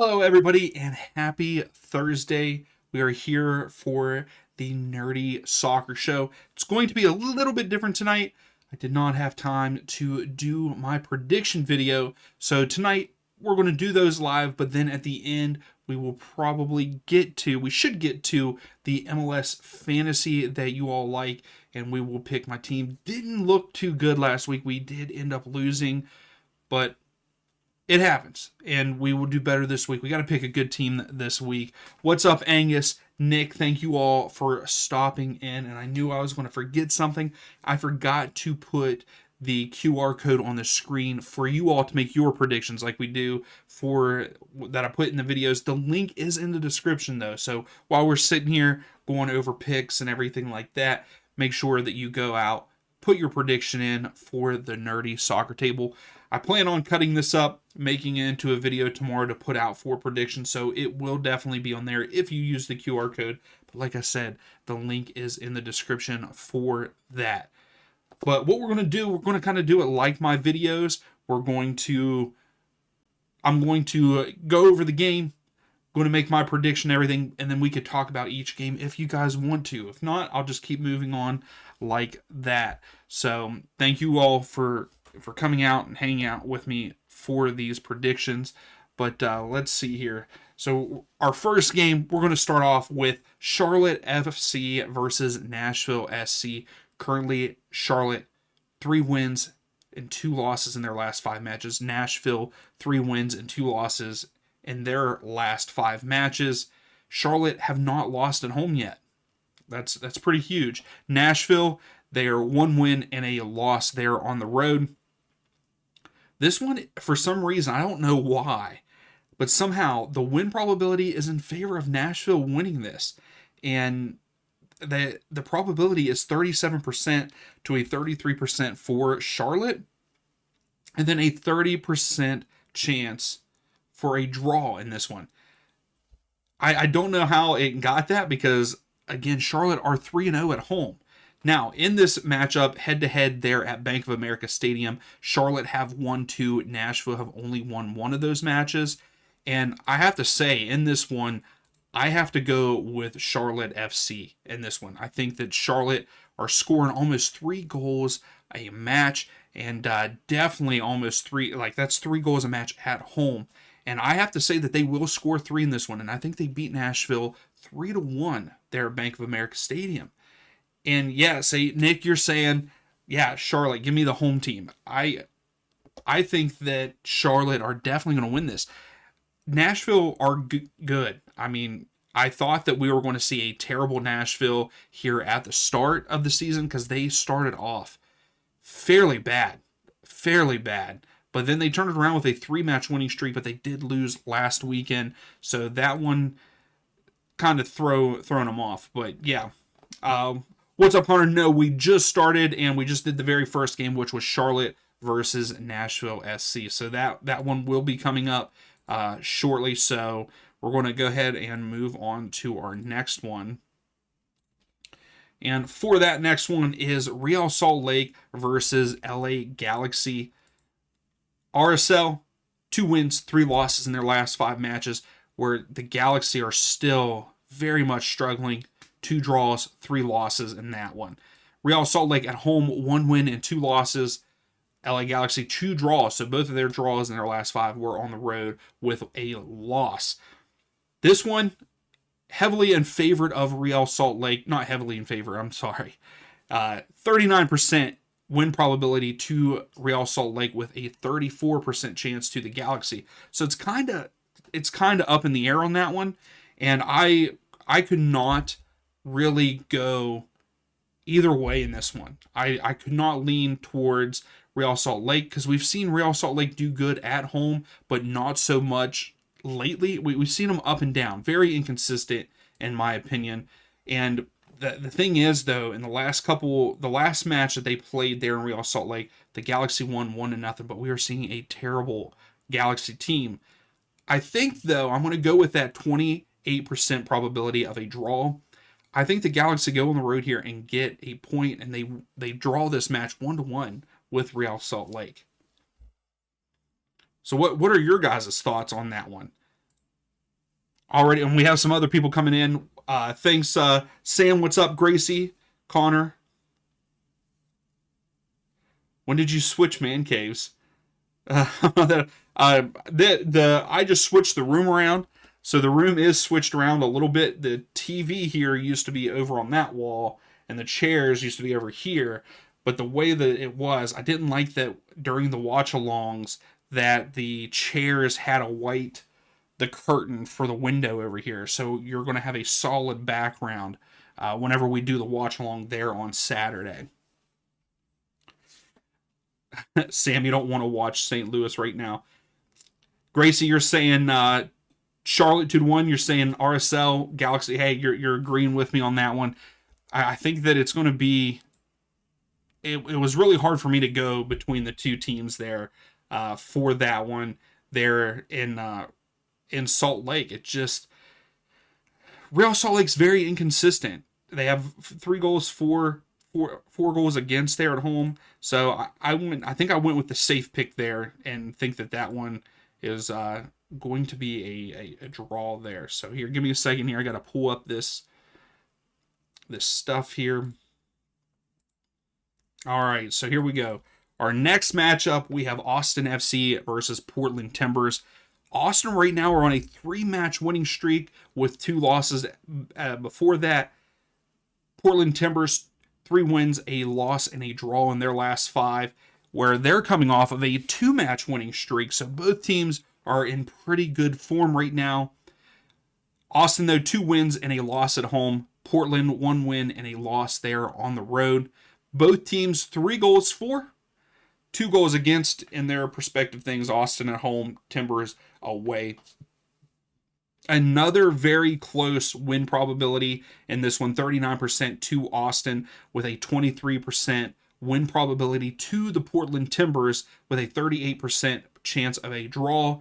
Hello, everybody, and happy Thursday. We are here for the Nerdy Soccer Show. It's going to be a little bit different tonight. I did not have time to do my prediction video, so tonight we're going to do those live, but then at the end we should get to the MLS fantasy that you all like, and we will pick my team. Didn't look too good last week. We did end up losing, but it happens, and we will do better this week. We got to pick a good team this week. What's up, Angus? Nick, thank you all for stopping in, and I knew I was going to forget something. I forgot to put the QR code on the screen for you all to make your predictions like we do for that I put in the videos. The link is in the description, though, so while we're sitting here going over picks and everything like that, make sure that you go out, put your prediction in for the Nerdy Soccer Table. I plan on cutting this up, making it into a video tomorrow to put out for predictions, so it will definitely be on there if you use the QR code. But like I said, the link is in the description for that. But what we're going to do, we're going to kind of do it like my videos. I'm going to go over the game, going to make my prediction, everything, and then we could talk about each game if you guys want to. If not, I'll just keep moving on like that. So thank you all for coming out and hanging out with me for these predictions. But let's see here. So our first game, we're going to start off with Charlotte FC versus Nashville SC. Currently, Charlotte, 3 wins and 2 losses in their last 5 matches. Nashville, 3 wins and 2 losses in their last 5 matches. Charlotte have not lost at home yet. That's pretty huge. Nashville, they are 1 win and a loss there on the road. This one, for some reason, I don't know why, but somehow the win probability is in favor of Nashville winning this. And the probability is 37% to a 33% for Charlotte, and then a 30% chance for a draw in this one. I don't know how it got that because, again, Charlotte are 3-0 at home. Now, in this matchup, head-to-head there at Bank of America Stadium, Charlotte have won 2, Nashville have only won 1 of those matches. And I have to say, in this one, I have to go with Charlotte FC in this one. I think that Charlotte are scoring almost 3 goals a match, and definitely almost 3, that's 3 goals a match at home. And I have to say that they will score 3 in this one, and I think they beat Nashville 3-1 there at Bank of America Stadium. And yeah, say Nick, you're saying, yeah, Charlotte, give me the home team. I think that Charlotte are definitely going to win this. Nashville are good. I mean, I thought that we were going to see a terrible Nashville here at the start of the season because they started off fairly bad. But then they turned it around with a 3-match winning streak, but they did lose last weekend. So that one kind of thrown them off. But yeah, what's up, Hunter? No, we just started, and we just did the very first game, which was Charlotte versus Nashville SC. So that one will be coming up shortly. So we're going to go ahead and move on to our next one. And for that next one is Real Salt Lake versus LA Galaxy. RSL, 2 wins, 3 losses in their last 5 matches, where the Galaxy are still very much struggling. 2 draws, 3 losses in that one. Real Salt Lake at home, 1 win and 2 losses. LA Galaxy, 2 draws, so both of their draws in their last 5 were on the road with a loss. This one, heavily in favor of Real Salt Lake. Not heavily in favor, I'm sorry. 39% win probability to Real Salt Lake with a 34% chance to the Galaxy. So it's kind of up in the air on that one. And I could not really go either way in this one. I could not lean towards Real Salt Lake because we've seen Real Salt Lake do good at home, but not so much lately. We've seen them up and down, very inconsistent in my opinion. And the thing is, though, in the last match that they played there in Real Salt Lake, the Galaxy won 1-0, but we are seeing a terrible Galaxy team. I think, though, I'm going to go with that 28% probability of a draw. I think the Galaxy go on the road here and get a point, and they draw this match 1-1 with Real Salt Lake. So what are your guys' thoughts on that one? already, and we have some other people coming in. Thanks, Sam. What's up, Gracie? Connor. When did you switch man caves? I just switched the room around, so the room is switched around a little bit. The TV here used to be over on that wall, and the chairs used to be over here. But the way that it was, I didn't like that during the watch-alongs that the chairs had a white the curtain for the window over here, so you're going to have a solid background whenever we do the watch-along there on Saturday. Sam, you don't want to watch St. Louis right now. Gracie, you're saying Charlotte 2-1. You're saying RSL Galaxy. Hey, you're agreeing with me on that one. I think that it's going to be. It was really hard for me to go between the two teams there for that one there in Salt Lake. It just Real Salt Lake's very inconsistent. They have 3 goals for. Four goals against there at home. So I think I went with the safe pick there and think that one is going to be a draw there. So here, give me a second here. I got to pull up this stuff here. All right, so here we go. Our next matchup, we have Austin FC versus Portland Timbers. Austin right now are on a 3-match winning streak with 2 losses. Before that, Portland Timbers 3 wins, a loss, and a draw in their last 5, where they're coming off of a 2-match winning streak. So both teams are in pretty good form right now. Austin, though, 2 wins and a loss at home. Portland, 1 win and a loss there on the road. Both teams 3 goals for, 2 goals against in their respective things. Austin at home, Timbers away. Another very close win probability in this one, 39% to Austin with a 23% win probability to the Portland Timbers with a 38% chance of a draw.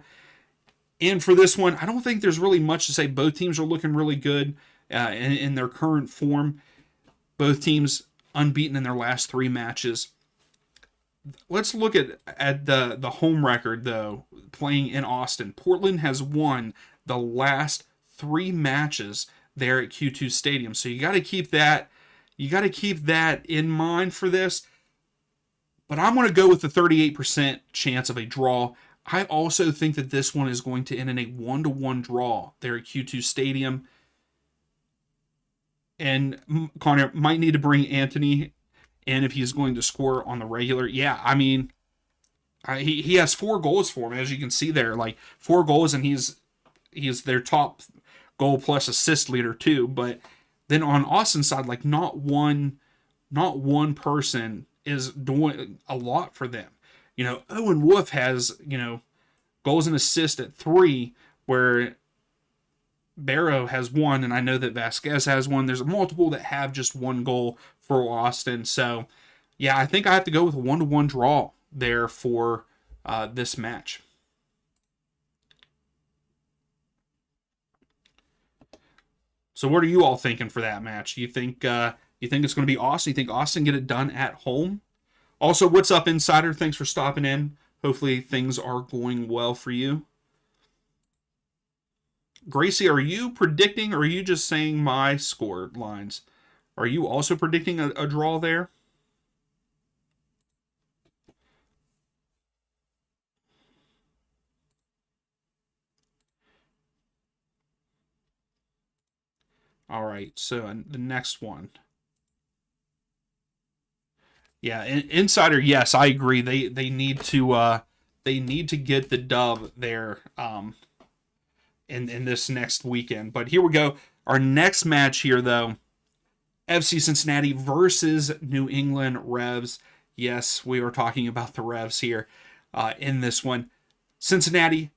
And for this one, I don't think there's really much to say. Both teams are looking really good in their current form. Both teams unbeaten in their last 3 matches. Let's look at the home record, though, playing in Austin. Portland has won the last 3 matches there at Q2 Stadium. So you got to keep that in mind for this. But I'm going to go with the 38% chance of a draw. I also think that this one is going to end in a 1-1 draw there at Q2 Stadium. And Connor might need to bring Anthony in if he's going to score on the regular. Yeah, I mean, he has 4 goals for him, as you can see there. Like 4 goals, and he's their top goal plus assist leader too. But then on Austin's side, like not one person is doing a lot for them. You know, Owen Wolf has, goals and assists at 3, where Barrow has 1, and I know that Vasquez has 1. There's multiple that have just 1 goal for Austin. So, yeah, I think I have to go with a 1-1 draw there for this match. So what are you all thinking for that match? You think it's going to be Austin? You think Austin get it done at home? Also, what's up, Insider? Thanks for stopping in. Hopefully things are going well for you. Gracie, are you predicting, or are you just saying my score lines? Are you also predicting a draw there? All right, so the next one. Yeah, Insider, yes, I agree. They need to get the dub there in this next weekend. But here we go. Our next match here, though, FC Cincinnati versus New England Revs. Yes, we are talking about the Revs here in this one. Cincinnati,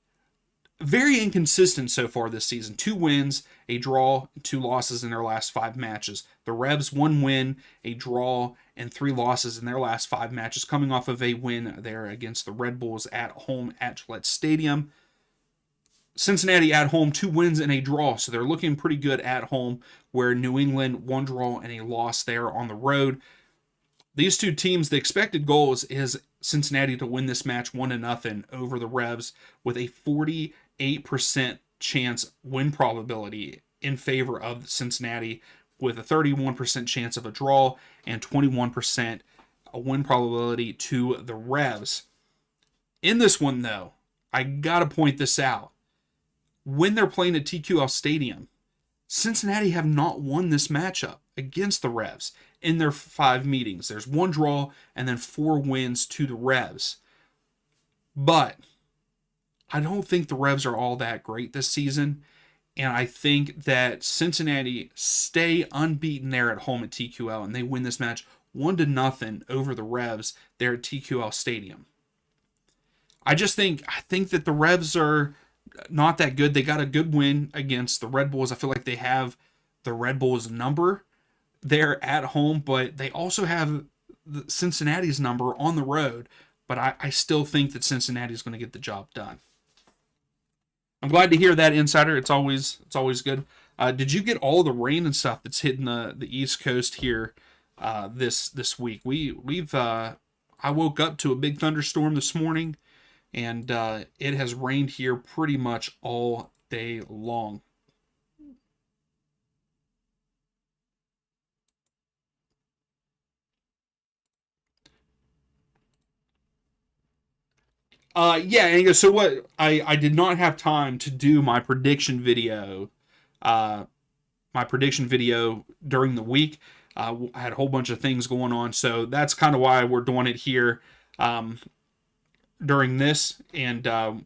very inconsistent so far this season. 2 wins, a draw, 2 losses in their last 5 matches. The Revs, 1 win, a draw, and 3 losses in their last 5 matches, coming off of a win there against the Red Bulls at home at Gillette Stadium. Cincinnati at home, 2 wins and a draw, so they're looking pretty good at home, where New England, 1 draw and a loss there on the road. These 2 teams, the expected goals is Cincinnati to win this match 1-0 over the Revs with a 48% chance win probability in favor of Cincinnati, with a 31% chance of a draw and 21% a win probability to the Revs. In this one, though, I gotta point this out. When they're playing at TQL Stadium, Cincinnati have not won this matchup against the Revs in their 5 meetings. There's 1 draw and then 4 wins to the Revs. But I don't think the Revs are all that great this season. And I think that Cincinnati stay unbeaten there at home at TQL, and they win this match 1-0 over the Revs there at TQL Stadium. I think that the Revs are not that good. They got a good win against the Red Bulls. I feel like they have the Red Bulls number there at home, but they also have Cincinnati's number on the road. But I still think that Cincinnati is going to get the job done. I'm glad to hear that, Insider. It's always good. Did you get all the rain and stuff that's hitting the East Coast here this week? I woke up to a big thunderstorm this morning, and it has rained here pretty much all day long. Yeah, and so what? I did not have time to do my prediction video. During the week. I had a whole bunch of things going on, so that's kind of why we're doing it here during this. And I'm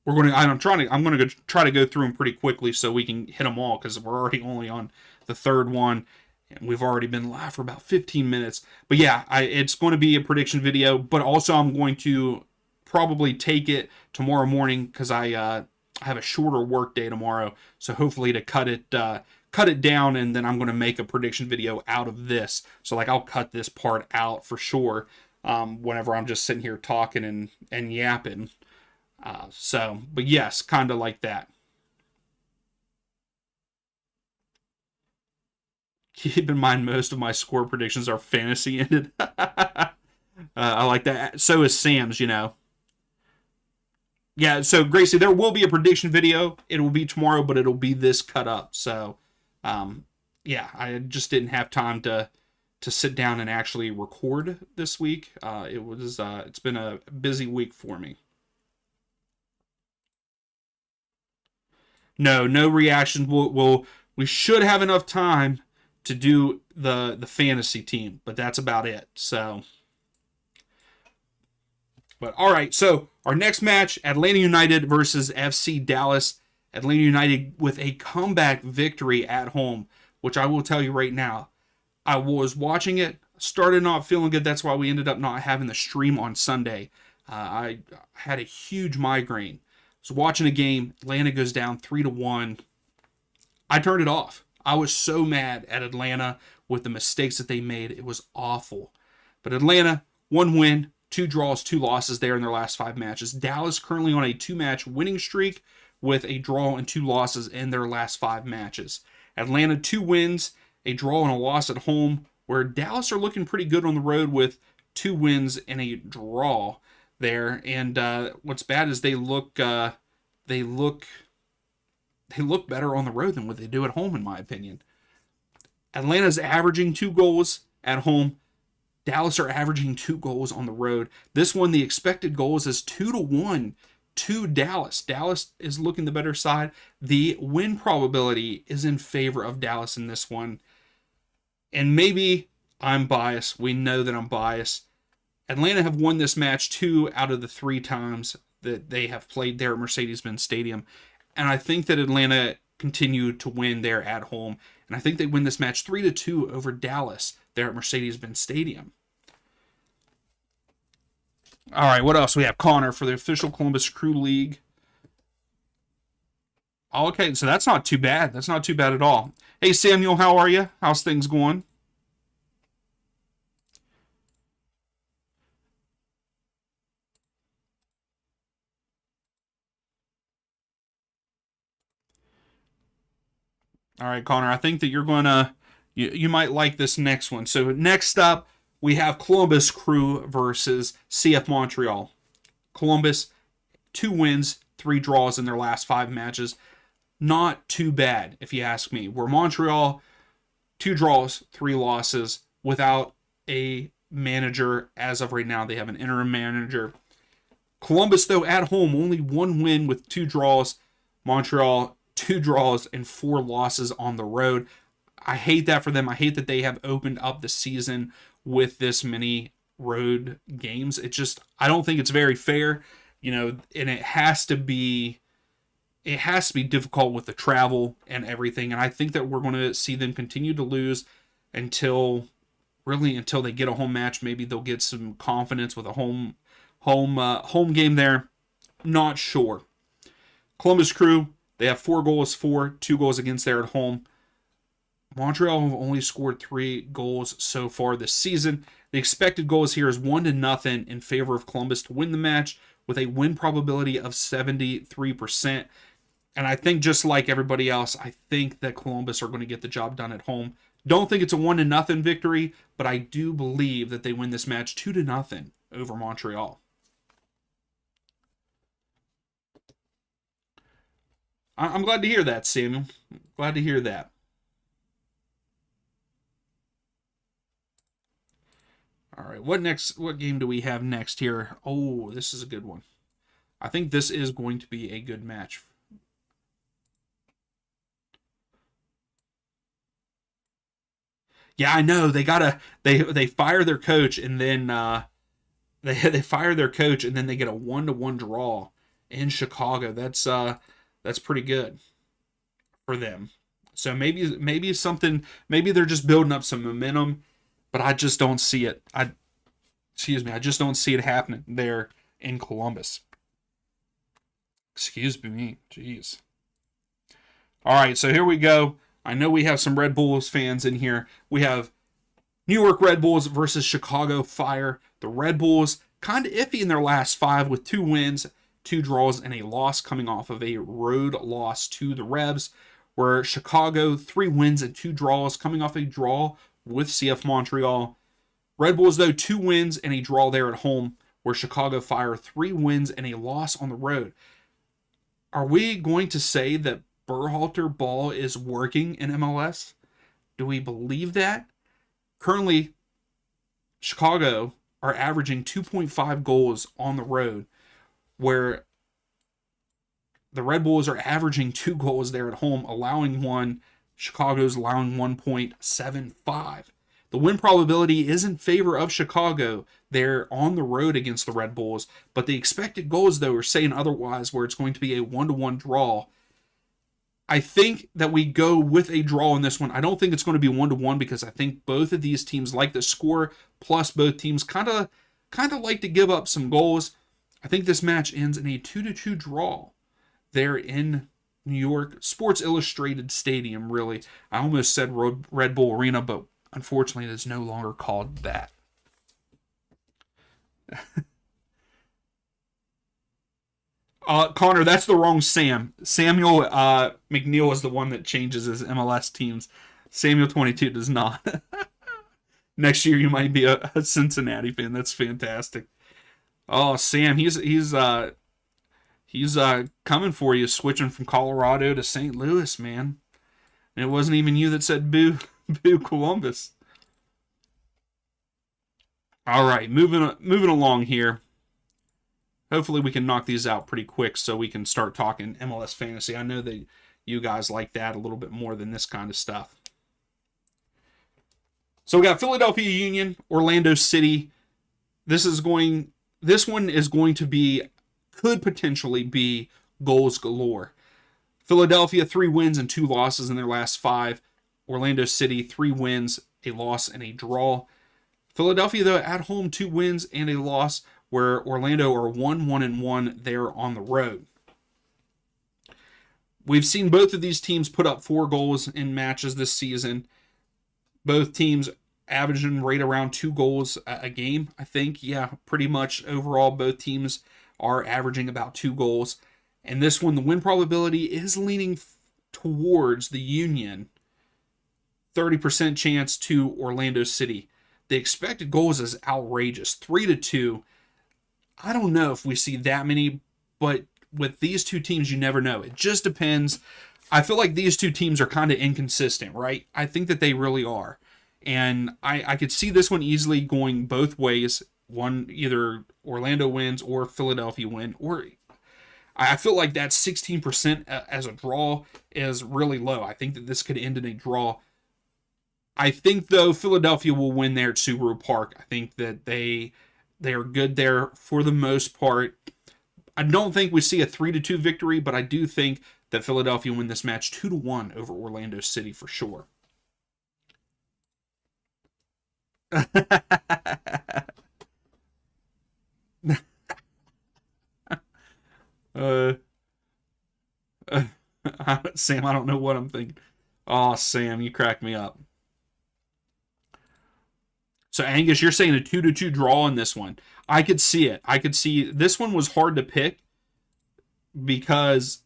going to try to go through them pretty quickly so we can hit them all, because we're already only on the third one. And we've already been live for about 15 minutes. But yeah, it's going to be a prediction video, but also I'm going to probably take it tomorrow morning, because I have a shorter work day tomorrow, so hopefully to cut it down, and then I'm going to make a prediction video out of this. So like I'll cut this part out for sure whenever I'm just sitting here talking and yapping. But yes, kind of like that. Keep in mind, most of my score predictions are fantasy ended. I like that. So is Sam's, Yeah, so Gracie, there will be a prediction video. It will be tomorrow, but it'll be this cut up. So, yeah, I just didn't have time to sit down and actually record this week. It's been a busy week for me. No reaction. We should have enough time to do the fantasy team, but that's about it. So. But all right, so our next match, Atlanta United versus FC Dallas. Atlanta United with a comeback victory at home, which I will tell you right now, I was watching it, started not feeling good. That's why we ended up not having the stream on Sunday. I had a huge migraine. I was watching a game. Atlanta goes down 3-1. I turned it off. I was so mad at Atlanta with the mistakes that they made. It was awful. But Atlanta, 1 win, 2 draws, 2 losses there in their last 5 matches. Dallas currently on a 2-match winning streak with a draw and 2 losses in their last 5 matches. Atlanta, 2 wins, a draw and a loss at home, where Dallas are looking pretty good on the road with 2 wins and a draw there. And what's bad is they look better on the road than what they do at home, in my opinion. Atlanta's averaging 2 goals at home. Dallas are averaging 2 goals on the road. This one, the expected goals is 2-1 to Dallas. Dallas is looking the better side. The win probability is in favor of Dallas in this one. And maybe I'm biased. We know that I'm biased. Atlanta have won this match 2 out of the 3 times that they have played there at Mercedes-Benz Stadium. And I think that Atlanta continue to win there at home. And I think they win this match 3-2 over Dallas there at Mercedes-Benz Stadium. All right, what else? We have Connor for the official Columbus Crew League. Okay, so that's not too bad. That's not too bad at all. Hey, Samuel, how are you? How's things going? All right, Connor, I think that you're going to, you might like this next one. So next up, we have Columbus Crew versus CF Montreal. Columbus, 2 wins, 3 draws in their last 5 matches. Not too bad, if you ask me. Where Montreal, 2 draws, 3 losses without a manager as of right now. They have an interim manager. Columbus, though, at home, only 1 win with 2 draws. Montreal, 2 draws and 4 losses on the road. I hate that for them. I hate that they have opened up the season with this many road games. I don't think it's very fair, and it has to be difficult with the travel and everything. And I think that we're going to see them continue to lose until they get a home match. Maybe they'll get some confidence with a home game there. Not sure. Columbus Crew, they have 4 goals for, 2 goals against there at home. Montreal have only scored 3 goals so far this season. The expected goals here is 1-0 in favor of Columbus to win the match with a win probability of 73%. And I think just like everybody else, I think that Columbus are going to get the job done at home. Don't think it's a 1-0 victory, but I do believe that they win this match 2-0 over Montreal. I'm glad to hear that, Samuel. Glad to hear that. All right, what game do we have next here? Oh, this is a good one. I think this is going to be a good match. Yeah, I know. They fire their coach and then they fire their coach and then they get a 1-1 draw in Chicago. That's pretty good for them. So maybe they're just building up some momentum, but I just don't see it. I just don't see it happening there in Columbus. Excuse me. Jeez. All right, so here we go. I know we have some Red Bulls fans in here. We have New York Red Bulls versus Chicago Fire. The Red Bulls kind of iffy in their last 5 with 2 wins, 2 draws, and a loss coming off of a road loss to the Rebs, where Chicago 3 wins and 2 draws coming off a draw with CF Montreal. Red Bulls, though, 2 wins and a draw there at home, where Chicago Fire 3 wins and a loss on the road. Are we going to say that Berhalter ball is working in MLS? Do we believe that? Currently, Chicago are averaging 2.5 goals on the road, where the Red Bulls are averaging 2 goals there at home, allowing 1. Chicago's allowing 1.75. The win probability is in favor of Chicago. They're on the road against the Red Bulls, but the expected goals, though, are saying otherwise, where it's going to be a 1-1 draw. I think that we go with a draw in this one. I don't think it's going to be 1-1 because I think both of these teams like to score, plus both teams kind of like to give up some goals. I think this match ends in a 2-2 draw there in New York Sports Illustrated Stadium, really. I almost said Red Bull Arena, but unfortunately it is no longer called that. Connor, that's the wrong Sam. Samuel McNeil is the one that changes his MLS teams. Samuel 22 does not. Next year you might be a Cincinnati fan. That's fantastic. Oh, Sam, he's coming for you, switching from Colorado to St. Louis, man. And it wasn't even you that said boo Columbus. All right, moving along here. Hopefully we can knock these out pretty quick so we can start talking MLS fantasy. I know that you guys like that a little bit more than this kind of stuff. So we got Philadelphia Union, Orlando City. This one is going to be, could potentially be goals galore. Philadelphia, 3 wins and 2 losses in their last 5. Orlando City, 3 wins, a loss, and a draw. Philadelphia, though, at home, 2 wins and a loss, where Orlando are 1-1 there on the road. We've seen both of these teams put up 4 goals in matches this season. Both teams averaging right around 2 goals a game, I think. Yeah, pretty much overall, both teams are averaging about 2 goals. And this one, the win probability is leaning towards the Union. 30% chance to Orlando City. The expected goals is outrageous, 3-2. I don't know if we see that many, but with these two teams, you never know. It just depends. I feel like these two teams are kind of inconsistent, right? I think that they really are. And I could see this one easily going both ways. One, either Orlando wins or Philadelphia win. Or I feel like that 16% as a draw is really low. I think that this could end in a draw. I think, though, Philadelphia will win there at Subaru Park. I think that they are good there for the most part. I don't think we see a 3-2 victory, but I do think that Philadelphia win this match 2-1 over Orlando City for sure. uh, Sam, I don't know what I'm thinking. Oh, Sam, you cracked me up. So Angus, you're saying a 2-2 draw in this one. I could see it. I could see this one was hard to pick because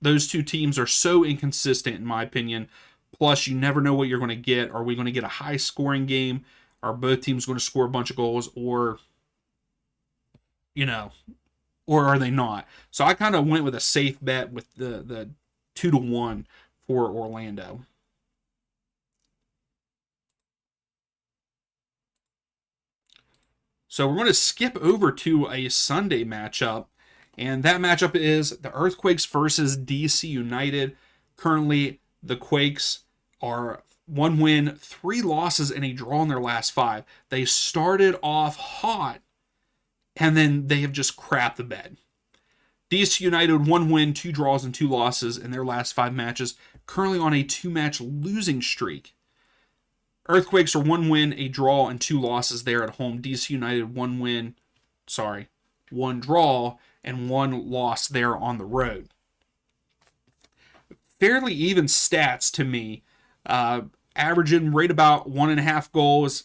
those two teams are so inconsistent, in my opinion. Plus, you never know what you're going to get. Are we going to get a high scoring game? Are both teams going to score a bunch of goals? Or, you know, or are they not? So I kind of went with a safe bet with the 2-1 for Orlando. So we're going to skip over to a Sunday matchup, and that matchup is the Earthquakes versus DC United. Currently, the Quakes are 1 win, 3 losses, and a draw in their last 5. They started off hot, and then they have just crapped the bed. DC United 1 win, 2 draws, and 2 losses in their last 5 matches, currently on a 2-match losing streak. Earthquakes are 1 win, a draw, and 2 losses there at home. DC United 1 draw, and 1 loss there on the road. Fairly even stats to me. Averaging right about 1.5 goals.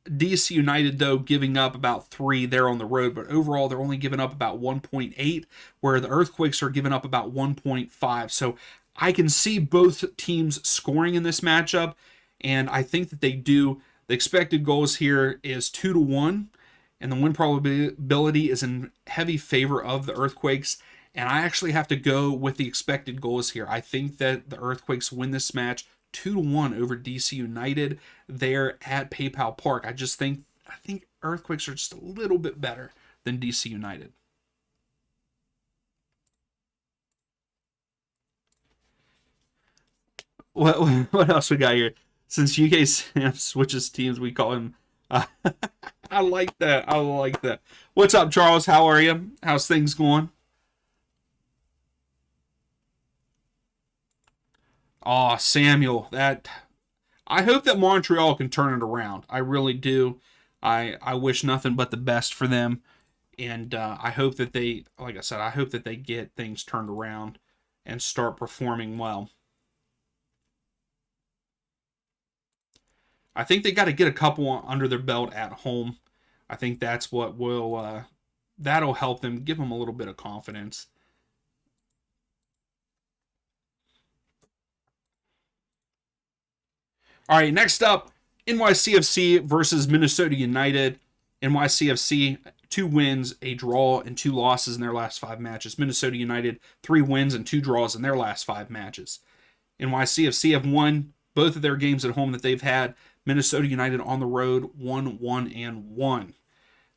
DC United, though, giving up about 3 there on the road, but overall they're only giving up about 1.8, where the Earthquakes are giving up about 1.5. So I can see both teams scoring in this matchup, and I think that they do. The expected goals here is 2-1, and the win probability is in heavy favor of the Earthquakes. And I actually have to go with the expected goals here. I think that the Earthquakes win this match 2-1 over DC United there at PayPal Park. I think Earthquakes are just a little bit better than DC United. What else we got here? Since UK Sam switches teams, we call him. I like that. I like that. What's up, Charles? How are you? How's things going? Oh, Samuel, that I hope that Montreal can turn it around. I really do. I wish nothing but the best for them, and I hope that they, like I said, I hope that they get things turned around and start performing well. I think they got to get a couple under their belt at home. I think that's what will that'll help them, give them a little bit of confidence. All right, next up, NYCFC versus Minnesota United. NYCFC 2 wins, a draw, and 2 losses in their last 5 matches. Minnesota United 3 wins and 2 draws in their last 5 matches. NYCFC have won both of their games at home that they've had. Minnesota United on the road 1-1-1.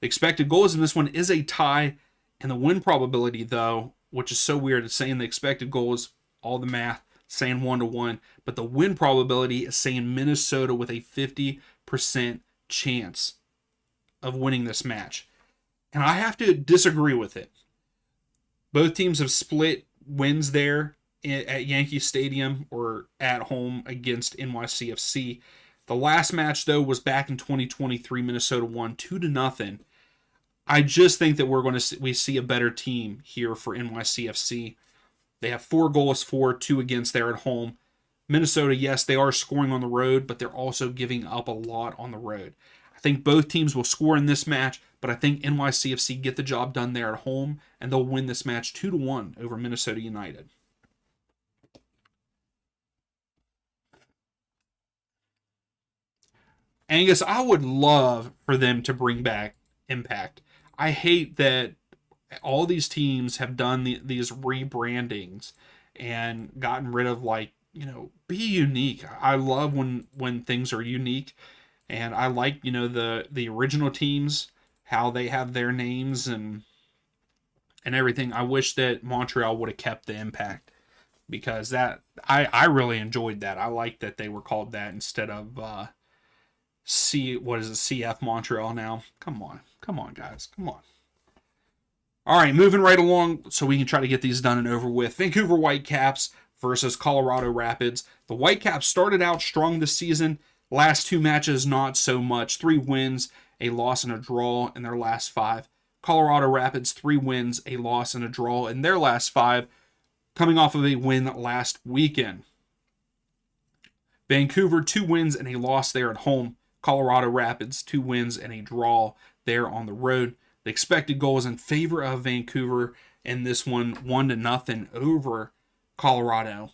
The expected goals in this one is a tie, and the win probability, though, which is so weird, it's saying the expected goals, all the math, saying 1-1, but the win probability is saying Minnesota with a 50% chance of winning this match. And I have to disagree with it. Both teams have split wins there at Yankee Stadium or at home against NYCFC. The last match, though, was back in 2023. Minnesota won 2-0. I just think that we see a better team here for NYCFC. They have 4 goals for, 2 against there at home. Minnesota, yes, they are scoring on the road, but they're also giving up a lot on the road. I think both teams will score in this match, but I think NYCFC get the job done there at home, and they'll win this match 2-1 over Minnesota United. Angus, I would love for them to bring back Impact. I hate that all these teams have done these rebrandings and gotten rid of, like, be unique. I love when things are unique, and I like, the original teams, how they have their names and everything. I wish that Montreal would have kept the Impact, because that I really enjoyed that. I like that they were called that instead of what is it, CF Montreal now. Come on guys, come on. All right, moving right along so we can try to get these done and over with. Vancouver Whitecaps versus Colorado Rapids. The Whitecaps started out strong this season. Last two matches, not so much. 3 wins, a loss, and a draw in their last 5. Colorado Rapids, 3 wins, a loss, and a draw in their last 5, coming off of a win last weekend. Vancouver, 2 wins and a loss there at home. Colorado Rapids, 2 wins and a draw there on the road. The expected goals in favor of Vancouver in this one, 1-0 over Colorado.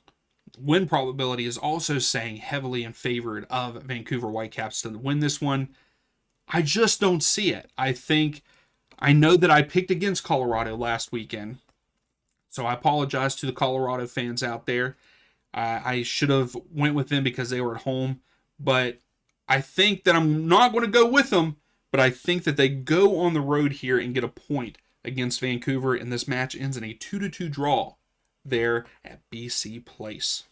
Win probability is also saying heavily in favor of Vancouver Whitecaps to win this one. I just don't see it. I know that I picked against Colorado last weekend, so I apologize to the Colorado fans out there. I should have went with them because they were at home, but I think that I'm not going to go with them. But I think that they go on the road here and get a point against Vancouver, and this match ends in a 2-2 draw there at BC Place.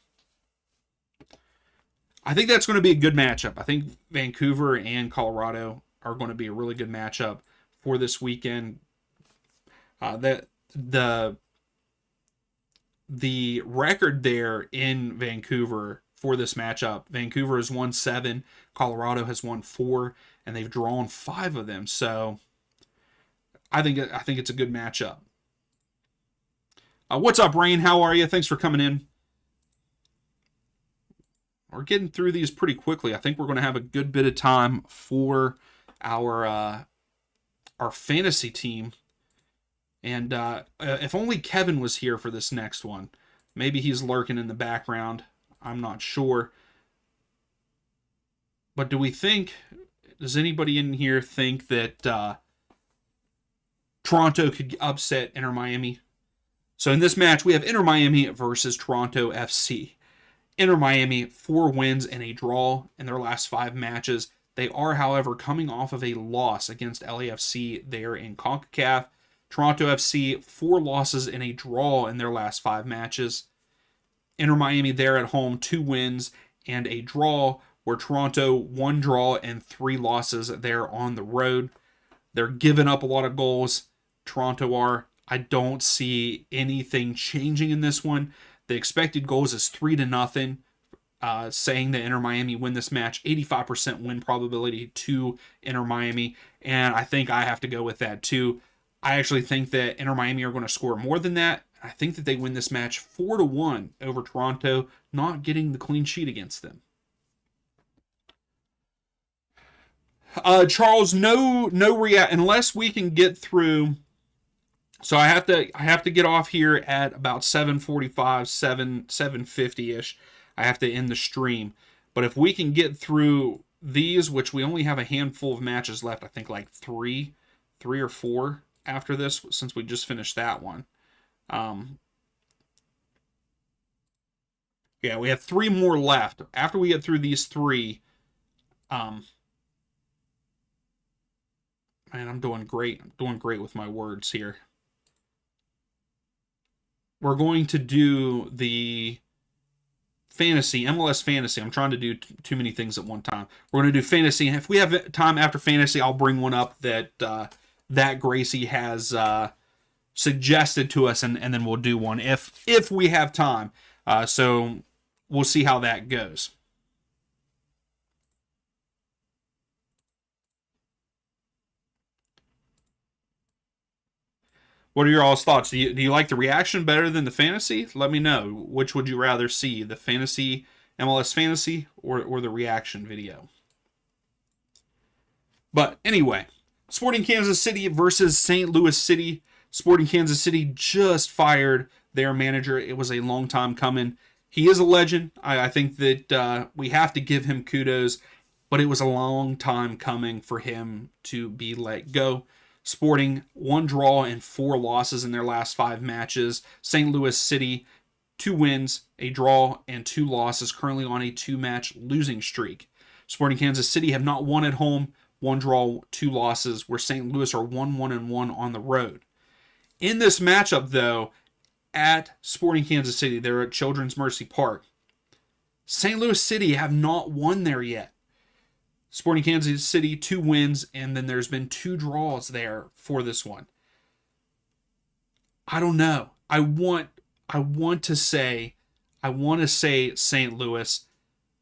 I think that's going to be a good matchup. I think Vancouver and Colorado are going to be a really good matchup for this weekend. The record there in Vancouver for this matchup, Vancouver has won 7, Colorado has won 4, and they've drawn 5 of them. So I think it's a good matchup. What's up, Rain? How are you? Thanks for coming in. We're getting through these pretty quickly. I think we're going to have a good bit of time for our fantasy team. And if only Kevin was here for this next one. Maybe he's lurking in the background. I'm not sure. But does anybody in here think that Toronto could upset Inter Miami? So in this match, we have Inter Miami versus Toronto FC. Inter Miami, 4 wins and a draw in their last 5 matches. They are, however, coming off of a loss against LAFC there in CONCACAF. Toronto FC, 4 losses and a draw in their last 5 matches. Inter Miami there at home, 2 wins and a draw, where Toronto, 1 draw and 3 losses there on the road. They're giving up a lot of goals. Toronto are. I don't see anything changing in this one. The expected goals is 3-0, saying that Inter Miami win this match. 85% win probability to Inter Miami, and I think I have to go with that too. I actually think that Inter Miami are going to score more than that. I think that they win this match 4-1 over Toronto, not getting the clean sheet against them. Charles, no unless we can get through. So I have to get off here at about 7:45, 7:50ish. I have to end the stream. But if we can get through these, which we only have a handful of matches left, I think like three or 4 after this, since we just finished that one. Yeah, we have 3 more left. After we get through these 3, man, I'm doing great. I'm doing great with my words here. We're going to do the fantasy, MLS fantasy. I'm trying to do too many things at one time. We're going to do fantasy, and if we have time after fantasy, I'll bring one up that Gracie has suggested to us, and then we'll do one if we have time. So we'll see how that goes. What are your all's thoughts? Do you like the reaction better than the fantasy? Let me know. Which would you rather see, the fantasy, MLS fantasy, or the reaction video? But anyway, Sporting Kansas City versus St. Louis City. Sporting Kansas City just fired their manager. It was a long time coming. He is a legend. I think that we have to give him kudos, but it was a long time coming for him to be let go. Sporting 1 draw and 4 losses in their last 5 matches. St. Louis City 2 wins, a draw, and 2 losses, currently on a 2-match losing streak. Sporting Kansas City have not won at home, 1 draw, 2 losses, where St. Louis are 1-1-1 on the road. In this matchup, though, at Sporting Kansas City, they're at Children's Mercy Park. St. Louis City have not won there yet. Sporting Kansas City 2 wins, and then there's been 2 draws there for this one. I don't know. I want to say St. Louis,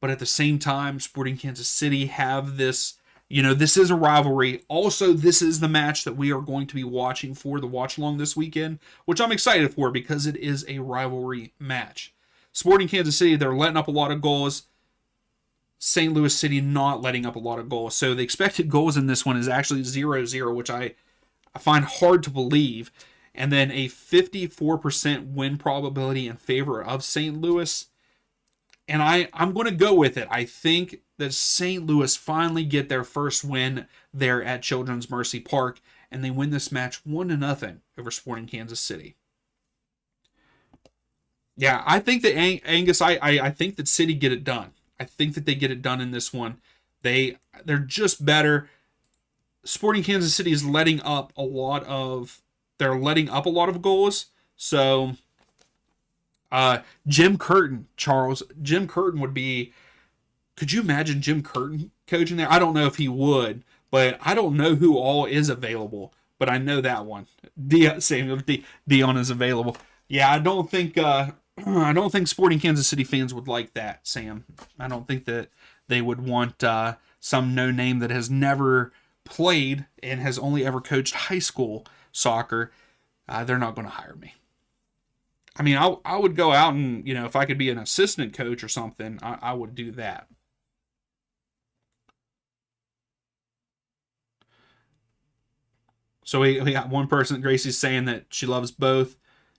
but at the same time, Sporting Kansas City have this, this is a rivalry. Also, this is the match that we are going to be watching for the watch along this weekend, which I'm excited for because it is a rivalry match. Sporting Kansas City, they're letting up a lot of goals. St. Louis City not letting up a lot of goals. So the expected goals in this one is actually 0-0, which I find hard to believe. And then a 54% win probability in favor of St. Louis. And I'm going to go with it. I think that St. Louis finally get their first win there at Children's Mercy Park, and they win this match 1-0 over Sporting Kansas City. Yeah, I think that Angus, I think that City get it done. I think that they get it done in this one. They're just better. Sporting Kansas City is letting up a lot of goals. So Jim Curtin, Charles. Jim Curtin would be. Could you imagine Jim Curtin coaching there? I don't know if he would, but I don't know who all is available. But I know that one. Samuel Dion is available. Yeah, I don't think Sporting Kansas City fans would like that, Sam. I don't think that they would want some no name that has never played and has only ever coached high school soccer. They're not going to hire me. I mean, I would go out and, if I could be an assistant coach or something, I would do that. So we got one person, Gracie's saying that she loves both.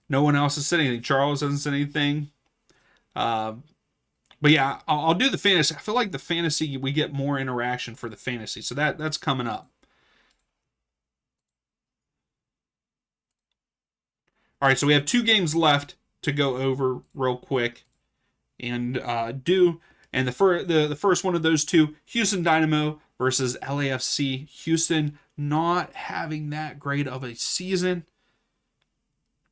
No one else has said anything. Charles hasn't said anything. But yeah, I'll do the fantasy. I feel like the fantasy, we get more interaction for the fantasy. So that's coming up. All right, so we have 2 games left to go over real quick and do. And the first one of those 2, Houston Dynamo versus LAFC. Houston not having that great of a season.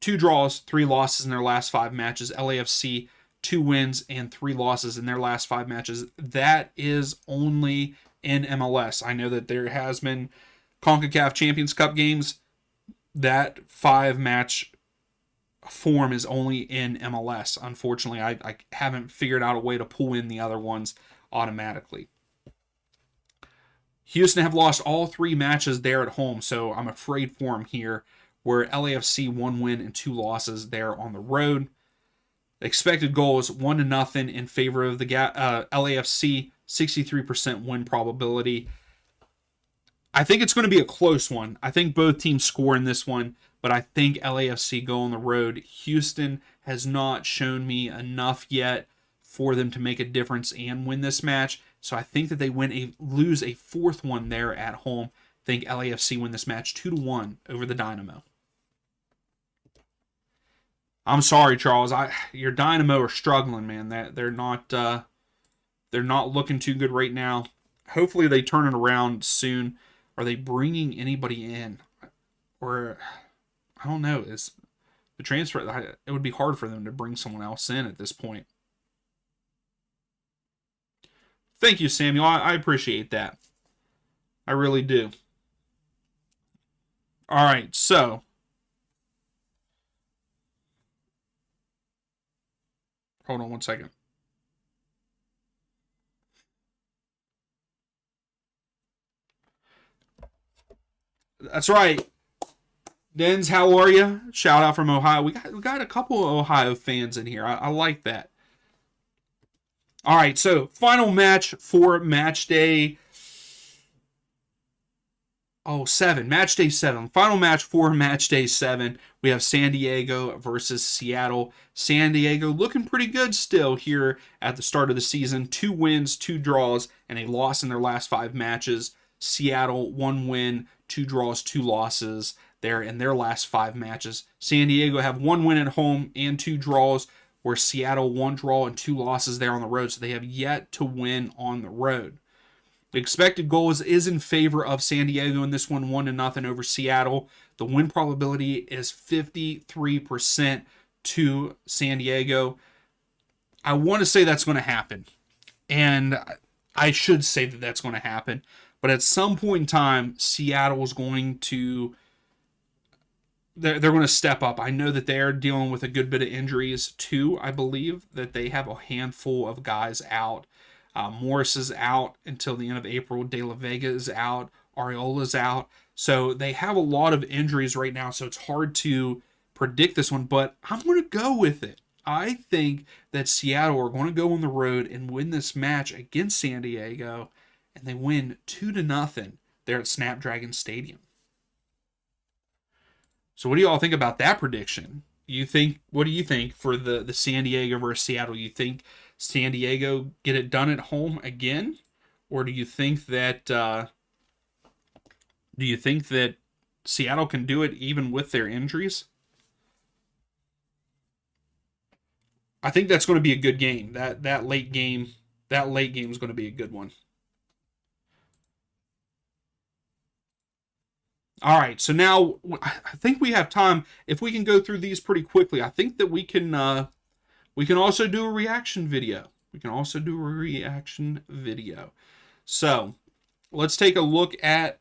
2 draws, 3 losses in their last 5 matches. LAFC 2 wins and 3 losses in their last 5 matches. That is only in MLS. I know that there has been CONCACAF Champions Cup games. That 5-match form is only in MLS. Unfortunately, I haven't figured out a way to pull in the other ones automatically. Houston have lost all 3 matches there at home, so I'm afraid for them here, where LAFC 1 win and 2 losses there on the road. Expected goals 1-0 in favor of the LAFC, 63% win probability. I think it's going to be a close one. I think both teams score in this one, but I think LAFC go on the road. Houston has not shown me enough yet for them to make a difference and win this match. So I think that they lose a 4th one there at home. I think LAFC win this match 2-1 over the Dynamo. I'm sorry, Charles. Your Dynamo are struggling, man. They're not looking too good right now. Hopefully they turn it around soon. Are they bringing anybody in? Or I don't know. Is the transfer? It would be hard for them to bring someone else in at this point. Thank you, Samuel. I appreciate that. I really do. All right, so hold on one second. That's right. Dens, how are you? Shout out from Ohio. We got a couple of Ohio fans in here. I like that. All right, so final match for match day 7. Match day 7. Final match for match day 7. We have San Diego versus Seattle. San Diego looking pretty good still here at the start of the season. 2 wins, 2 draws, and a loss in their last 5 matches. Seattle 1 win, 2 draws, 2 losses there in their last 5 matches. San Diego have 1 win at home and 2 draws, where Seattle 1 draw and 2 losses there on the road, so they have yet to win on the road. The expected goals is in favor of San Diego in this one, 1-0 over Seattle. The win probability is 53% to San Diego. I want to say that's going to happen, and I should say that that's going to happen, but at some point in time, Seattle is going to they're going to step up. I know that they're dealing with a good bit of injuries too. I believe that they have a handful of guys out. Morris is out until the end of April. De La Vega is out. Ariola's out. So they have a lot of injuries right now, so it's hard to predict this one, but I'm going to go with it. I think that Seattle are going to go on the road and win this match against San Diego, and they win 2-0 there at Snapdragon Stadium. So what do you all think about that prediction? What do you think for the San Diego versus Seattle? You think San Diego get it done at home again, or do you think that Seattle can do it even with their injuries? I think that's going to be a good game. That late game is going to be a good one. All right, so now I think we have time. If we can go through these pretty quickly, I think that we can also do a reaction video. So let's take a look at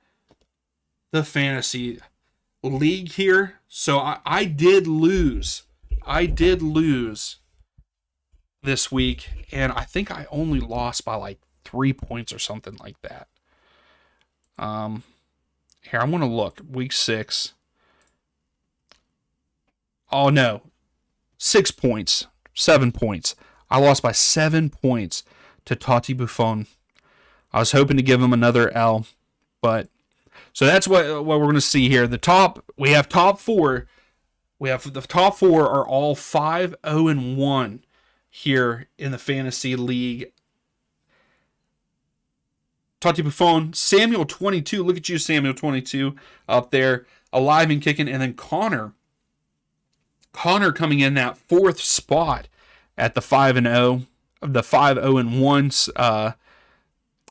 the fantasy league here. So I did lose this week, and I think I only lost by like 3 points or something like that. Here, I'm going to look. Week 6. Oh, no. 6 points. 7 points. I lost by 7 points to Totti Buffon. I was hoping to give him another L, but... So that's what we're going to see here. We have top 4. The top 4 are all 5-0-1 here in the fantasy league. Totti Buffon, Samuel 22. Look at you, Samuel 22 up there, alive and kicking. And then Connor coming in that 4th spot at the 5-0, the 5-0-1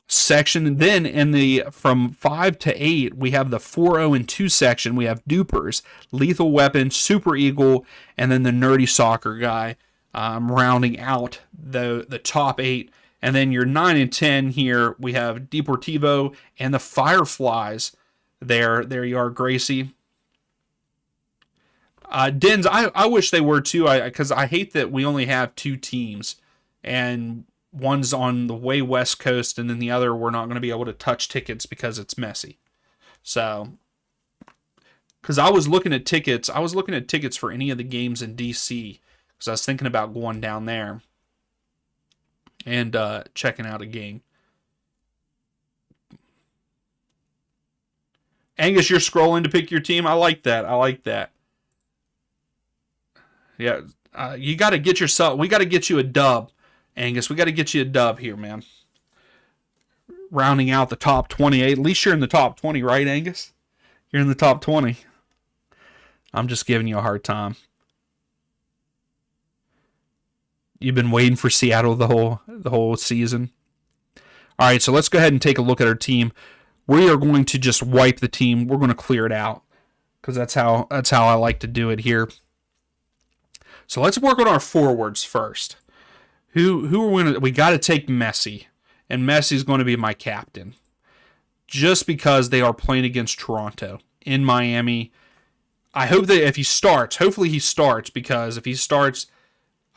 section. And then from 5 to 8, we have the 4-0-2 section. We have Dupers, Lethal Weapon, Super Eagle, and then the Nerdy Soccer guy rounding out the top 8. And then your 9 and 10 here, we have Deportivo and the Fireflies. There you are, Gracie. Dens, I wish they were too, because I hate that we only have 2 teams, and one's on the way west coast, and then the other we're not going to be able to touch tickets because it's messy. So, because I was looking at tickets for any of the games in DC, because I was thinking about going down there and checking out a game. Angus, you're scrolling to pick your team. I like that. Yeah, you got to get yourself. We got to get you a dub, Angus. We got to get you a dub here, man. Rounding out the top 28. At least you're in the top 20, right, Angus? You're in the top 20. I'm just giving you a hard time. You've been waiting for Seattle the whole season. All right, so let's go ahead and take a look at our team. We are going to just wipe the team. We're going to clear it out because that's how I like to do it here. So let's work on our forwards first. Who are we going to? We got to take Messi, and Messi's going to be my captain, just because they are playing against Toronto in Miami. I hope that if he starts, hopefully he starts, because if he starts,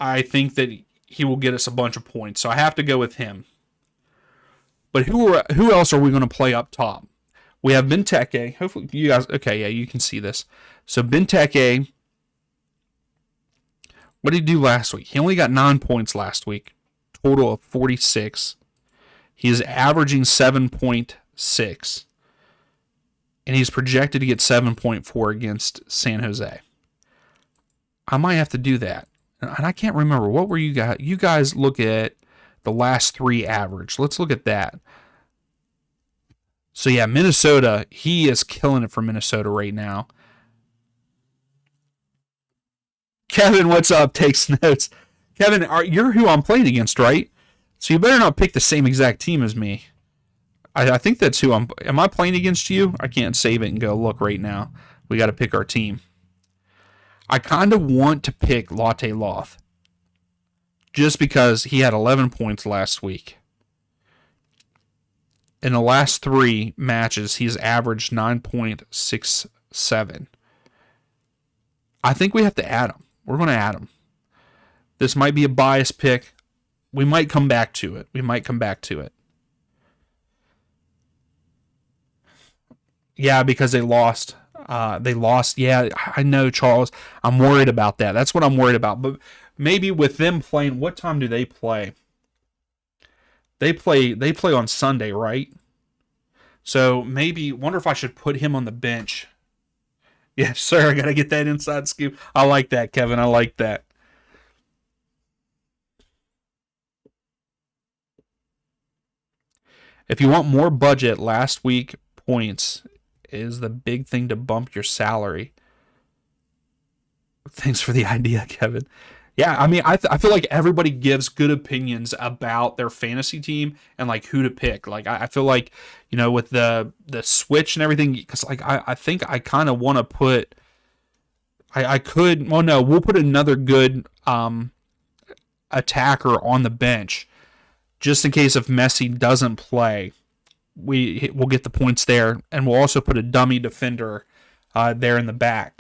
I think that he will get us a bunch of points. So I have to go with him. But who else are we going to play up top? We have Benteke. Hopefully you guys, okay, yeah, you can see this. So Benteke, what did he do last week? He only got 9 points last week. Total of 46. He is averaging 7.6. And he's projected to get 7.4 against San Jose. I might have to do that. And I can't remember. What were you guys? You guys look at the last 3 average. Let's look at that. So yeah, Minnesota, he is killing it for Minnesota right now. Kevin, what's up? Takes notes. Kevin, you're who I'm playing against, right? So you better not pick the same exact team as me. I think that's who I'm. Am I playing against you? I can't save it and go look right now. We got to pick our team. I kind of want to pick Latte Loth just because he had 11 points last week. In the last 3 matches, he's averaged 9.67. I think we have to add him. We're going to add him. This might be a biased pick. We might come back to it. Yeah, because they lost. Yeah, I know, Charles. I'm worried about that. That's what I'm worried about. But maybe with them playing, what time do they play? They play on Sunday, right? So maybe wonder if I should put him on the bench. Yes, sir. I gotta get that inside scoop. I like that, Kevin. I like that. If you want more budget, last week points is the big thing to bump your salary. Thanks for the idea, Kevin. Yeah, I mean, I feel like everybody gives good opinions about their fantasy team and like who to pick. Like, I feel like, with the switch and everything, because like I think I kind of want to put. I could. Well, no, we'll put another good attacker on the bench just in case if Messi doesn't play. We'll get the points there, and we'll also put a dummy defender there in the back.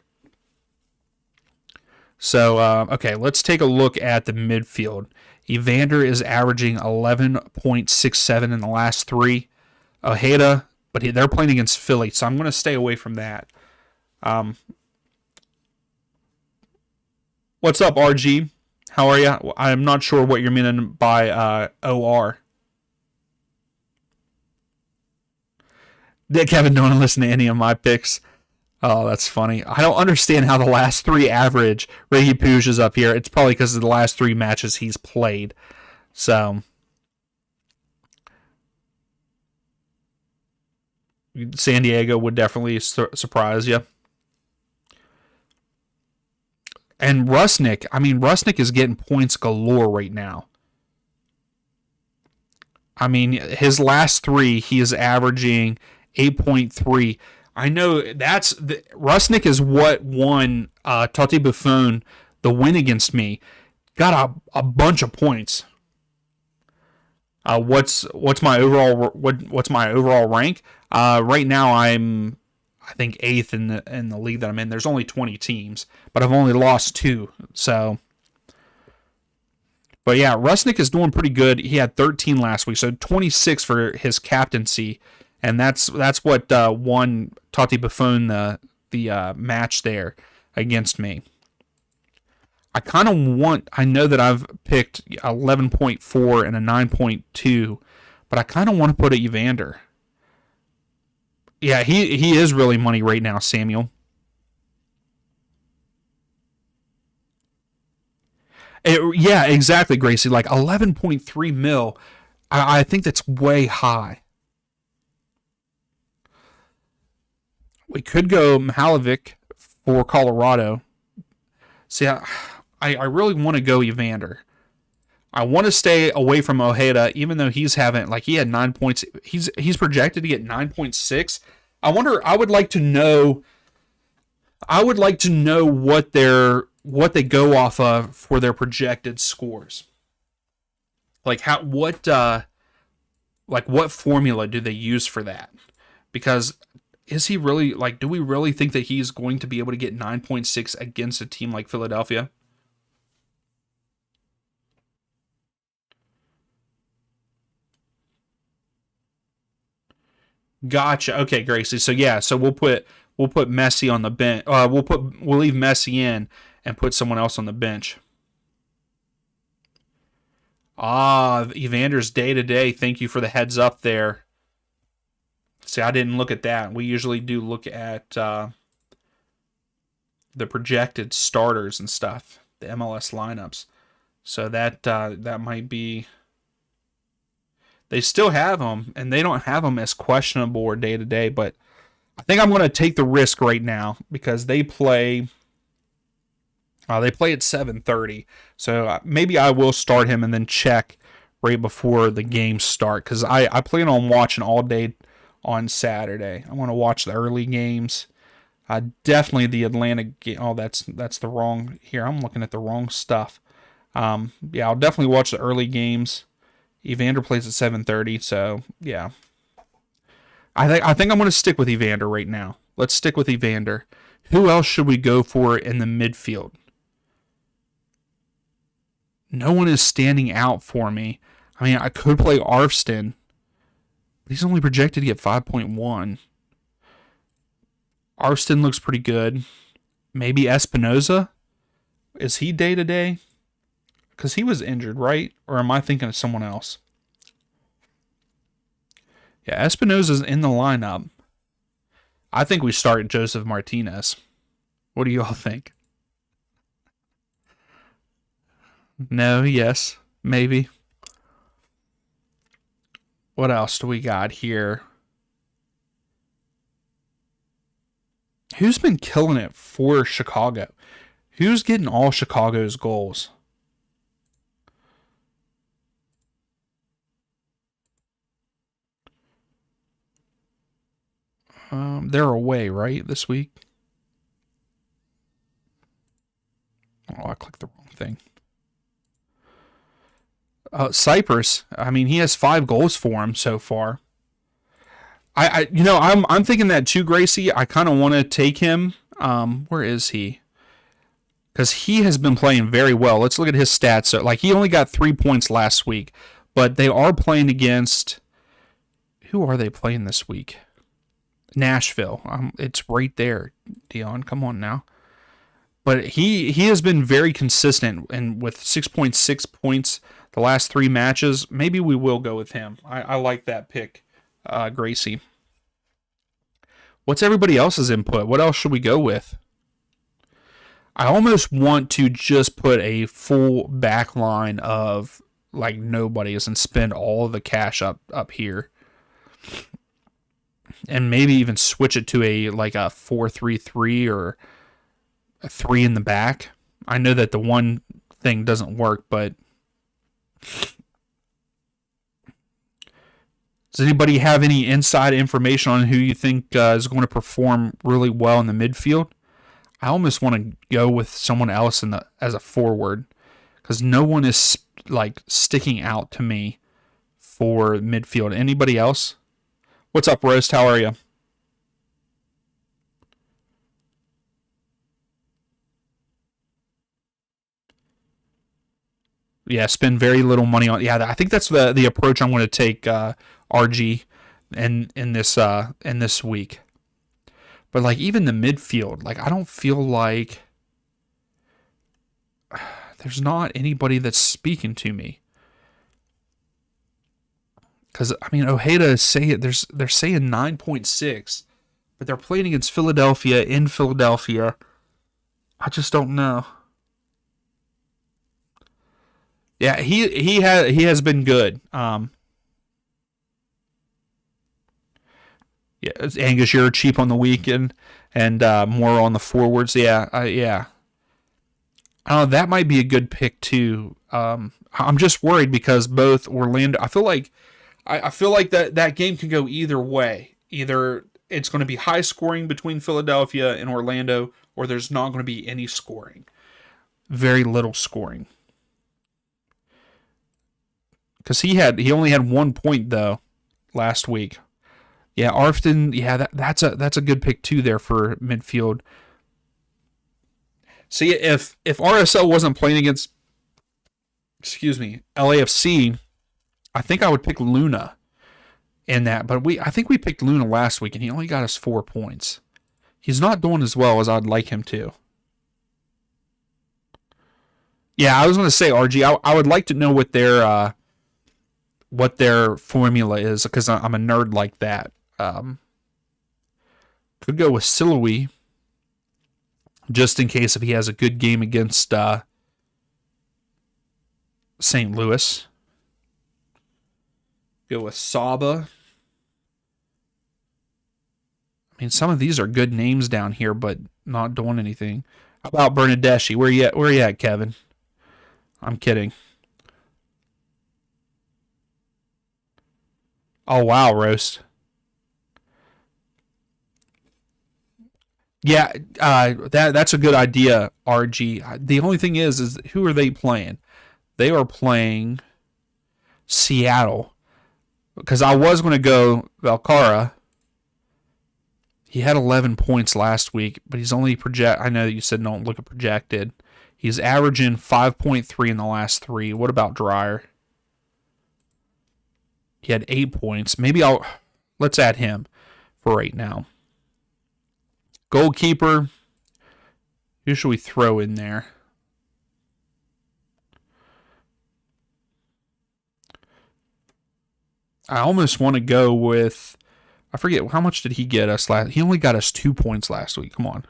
So, okay, let's take a look at the midfield. Evander is averaging 11.67 in the last 3. Ojeda, but they're playing against Philly, so I'm going to stay away from that. What's up, RG? How are you? I'm not sure what you're meaning by OR. Did Kevin don't listen to any of my picks? Oh, that's funny. I don't understand how the last 3 average. Reggie Pouge is up here. It's probably because of the last 3 matches he's played. So, San Diego would definitely surprise you. And Rusnick is getting points galore right now. I mean, his last 3, he is averaging 8.3. I know Rusnick is what won Totti Buffon the win against me. Got a bunch of points. What's my overall rank? Right now I'm I think 8th in the league that I'm in. There's only 20 teams, but I've only lost 2. So, but yeah, Rusnick is doing pretty good. He had 13 last week, so 26 for his captaincy. And that's what won Totti Buffon the match there against me. I know that I've picked 11.4 and a 9.2, but I kind of want to put a Evander. Yeah, he is really money right now, Samuel. Yeah, exactly, Gracie. Like 11.3 mil, I think that's way high. We could go Mihalovic for Colorado. See, I really want to go Evander. I want to stay away from Ojeda, even though he had 9 points. He's projected to get 9.6. I would like to know what they go off of for their projected scores. Like what formula do they use for that? Because is he really do we really think that he's going to be able to get 9.6 against a team like Philadelphia? Gotcha. Okay, Gracie. So yeah, so we'll put Messi on the bench. We'll leave Messi in and put someone else on the bench. Evander's day to day. Thank you for the heads up there. See, I didn't look at that. We usually do look at the projected starters and stuff, the MLS lineups. So that They still have him, and they don't have him as questionable or day to day. But I think I'm going to take the risk right now because they play. They play at 7:30, so maybe I will start him and then check right before the games start because I plan on watching all day on Saturday. I want to watch the early games. Definitely the Atlanta game. Oh, that's the wrong here. I'm looking at the wrong stuff. Yeah, I'll definitely watch the early games. Evander plays at 7:30, so yeah. I think I'm going to stick with Evander right now. Let's stick with Evander. Who else should we go for in the midfield? No one is standing out for me. I mean, I could play Arfston, but he's only projected to get 5.1. Arfston looks pretty good. Maybe Espinoza? Is he day to day? Because he was injured, right? Or am I thinking of someone else? Yeah, Espinoza's in the lineup. I think we start Joseph Martinez. What do you all think? No, yes, maybe. What else do we got here? Who's been killing it for Chicago? Who's getting all Chicago's goals? They're away, right, this week? Oh, I clicked the wrong thing. Cyprus. I mean, he has 5 goals for him so far. I'm thinking that too, Gracie. I kind of want to take him. Where is he? Because he has been playing very well. Let's look at his stats. So, like, he only got 3 points last week, but they are playing against. Who are they playing this week? Nashville. It's right there, Dion. Come on now. But he has been very consistent, and with 6.6 points the last 3 matches, maybe we will go with him. I like that pick, Gracie. What's everybody else's input? What else should we go with? I almost want to just put a full back line of like nobodies and spend all of the cash up here. And maybe even switch it to a 4-3-3 or a 3 in the back. I know that the one thing doesn't work, but does anybody have any inside information on who you think is going to perform really well in the midfield? I almost want to go with someone else as a forward because no one is like sticking out to me for midfield. Anybody else? What's up, Roast? How are you? Yeah, spend very little money on. Yeah, I think that's the approach I'm going to take, RG, in this week. But like even the midfield, like I don't feel like there's not anybody that's speaking to me. Because I mean, Ojeda is saying they're saying 9.6, but they're playing against Philadelphia in Philadelphia. I just don't know. Yeah, he has been good. Yeah, Angus, you're cheap on the weekend and more on the forwards. Yeah. That might be a good pick too. I'm just worried because both Orlando. I feel like that game can go either way. Either it's going to be high scoring between Philadelphia and Orlando, or there's not going to be any scoring. Very little scoring. Because he only had 1 point though last week. Yeah, Arfton. Yeah, that's a good pick too there for midfield. See, if RSL wasn't playing against, LAFC, I think I would pick Luna in that. But I think we picked Luna last week, and he only got us 4 points. He's not doing as well as I'd like him to. Yeah, I was going to say, RG, I would like to know what their formula is because I'm a nerd like that. Could go with Siloui just in case if he has a good game against St. Louis. Go with Saba. I mean, some of these are good names down here, but not doing anything. How about Bernadeschi? Where you at? Where you at, Kevin? I'm kidding. Oh wow, roast. Yeah, that's a good idea, RG. The only thing is who are they playing? They are playing Seattle. Because I was going to go Valcara. He had 11 points last week, but he's only project. I know that you said don't look at projected. He's averaging 5.3 in the last three. What about Dreyer? He had 8 points. Let's add him for right now. Goalkeeper. Who should we throw in there? I almost want to go with. I forget how much did he get us last. He only got us 2 points last week. Come on.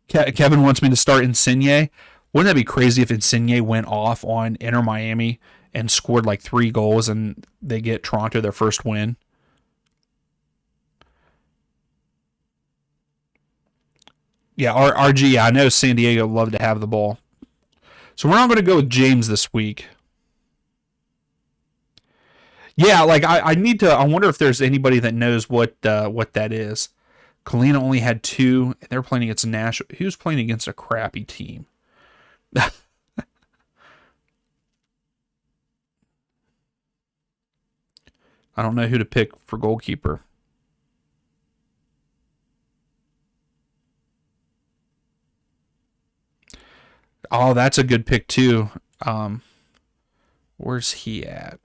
Kevin wants me to start Insigne. Wouldn't that be crazy if Insigne went off on Inter Miami and scored like 3 goals and they get Toronto their first win? Yeah, RG. I know San Diego love to have the ball. So we're not going to go with James this week. Yeah, like I need to. I wonder if there's anybody that knows what that is. Kalina only had 2, and they're playing against Nash. Who's playing against a crappy team? I don't know who to pick for goalkeeper. Oh, that's a good pick too. Where's he at?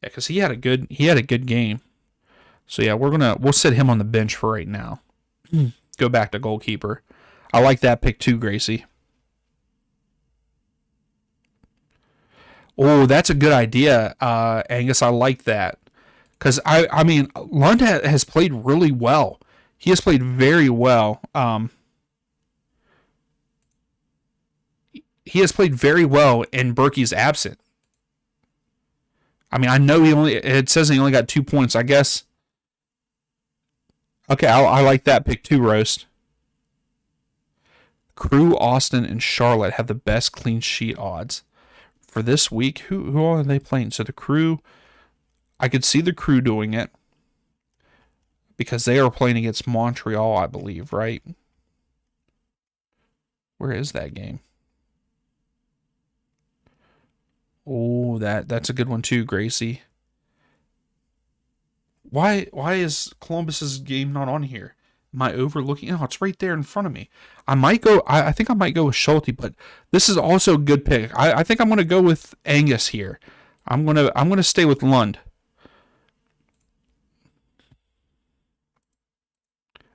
Yeah, because he had a good game. So yeah, we'll set him on the bench for right now. Go back to goalkeeper. I like that pick too, Gracie. Oh, that's a good idea, Angus. I like that because I mean Lund has played really well. He has played very well. He has played very well in Berkey's absent. I mean, I know it says he only got 2 points. I guess. Okay, I like that pick too, Roast. Crew, Austin, and Charlotte have the best clean sheet odds for this week. Who are they playing? So the Crew, I could see the Crew doing it because they are playing against Montreal, I believe, right? Where is that game? Oh, that's a good one too, Gracie. Why is Columbus's game not on here? Am I overlooking? Oh, it's right there in front of me. I might go. I think I might go with Schulte, but this is also a good pick. I think I'm gonna go with Angus here. I'm gonna stay with Lund.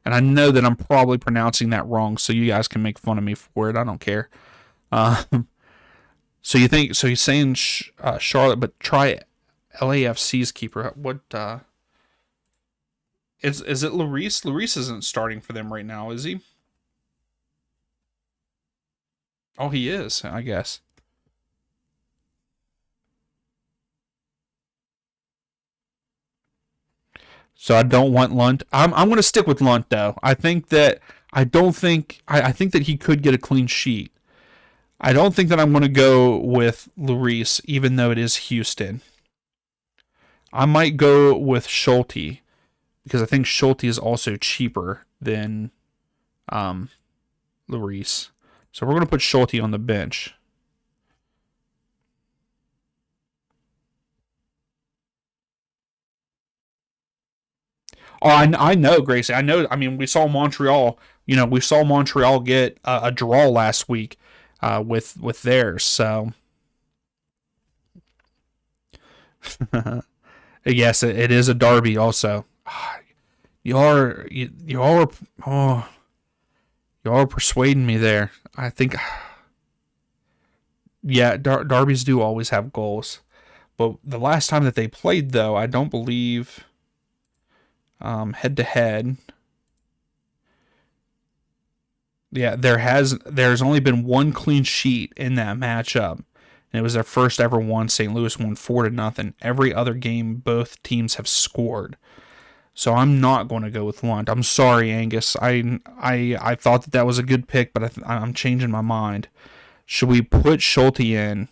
And I know that I'm probably pronouncing that wrong, so you guys can make fun of me for it. I don't care. Uh, so you think? So he's saying Charlotte, but try LAFC's keeper. What? Is it Lloris? Lloris isn't starting for them right now, is he? Oh, he is, I guess. So I don't want Lunt. I'm going to stick with Lunt though. I think that he could get a clean sheet. I don't think that I'm going to go with Lloris, even though it is Houston. I might go with Schulte because I think Schulte is also cheaper than um, Lloris. So we're going to put Schulte on the bench. Oh, I know, Gracie. I know. I mean, we saw Montreal. We saw Montreal get a draw last week with theirs. So yes, it is a derby. Also, you all are oh you all are persuading me there. I think yeah, derbies do always have goals, but the last time that they played, though, I don't believe head to head. Yeah, there's only been one clean sheet in that matchup, and it was their first ever one. St. Louis won 4-0. Every other game, both teams have scored. So I'm not going to go with Lund. I'm sorry, Angus. I thought that was a good pick, but I'm changing my mind. Should we put Schulte in?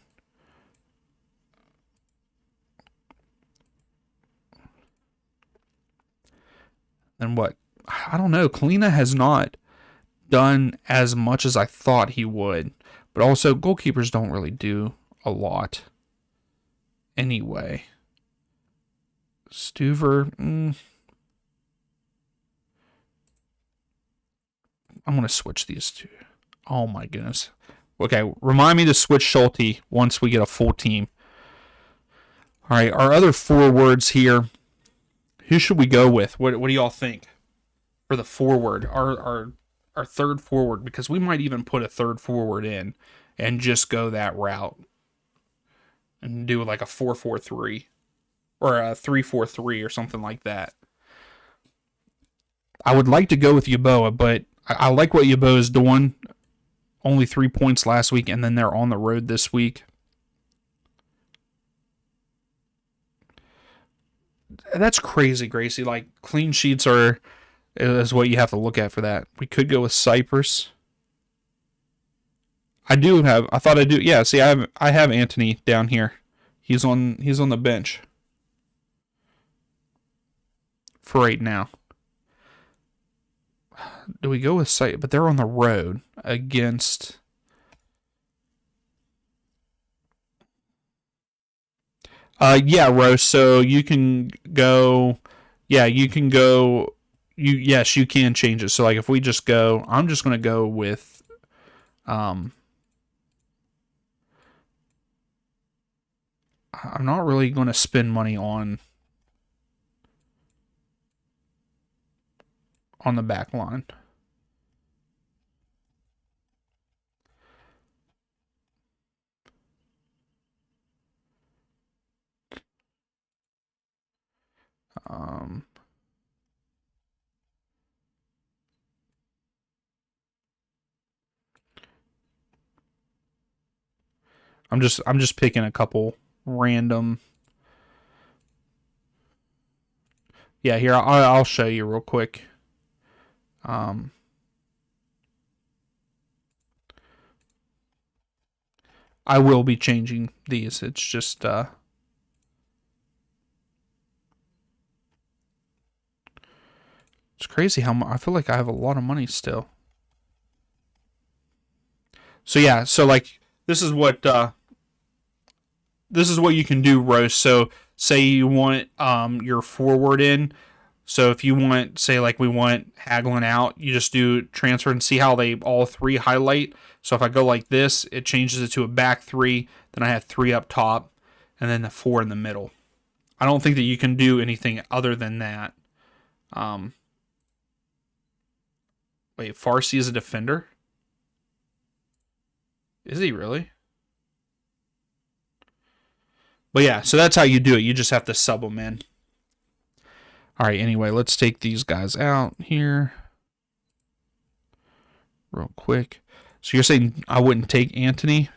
Then what? I don't know. Kalina has not done as much as I thought he would. But also, goalkeepers don't really do a lot. Anyway. Stuver. I'm going to switch these two. Oh my goodness. Okay, remind me to switch Schulte once we get a full team. All right, our other forwards here. Who should we go with? What do y'all think for the forward? Our third forward, because we might even put a third forward in and just go that route and do like a 4-4-3 or a 3-4-3 or something like that. I would like to go with Yeboah, but I like what Yeboah is doing. Only 3 points last week, and then they're on the road this week. That's crazy, Gracie. Like, clean sheets is what you have to look at for that. We could go with Cyprus. I thought I do. Yeah, see, I have Anthony down here. He's on the bench for right now. Do we go with Cyprus? But they're on the road against. Yeah, Rose. So you can go. Yeah, you can go. Yes, you can change it. So like, if we just go, I'm just gonna go with. I'm not really going to spend money on the back line. I'm just picking a couple random. Yeah, here I'll show you real quick. I will be changing these. It's just it's crazy how I feel like I have a lot of money still. So yeah, so like this is what you can do, Rose. So say you want your forward in. So if you want, say like we want Hagelin out, you just do transfer and see how they all three highlight. So if I go like this, it changes it to a back three. Then I have 3 up top, and then the 4 in the middle. I don't think that you can do anything other than that. Wait, Farsi is a defender? Is he really? But yeah, so that's how you do it. You just have to sub them in. All right, anyway, let's take these guys out here real quick. So you're saying I wouldn't take Anthony?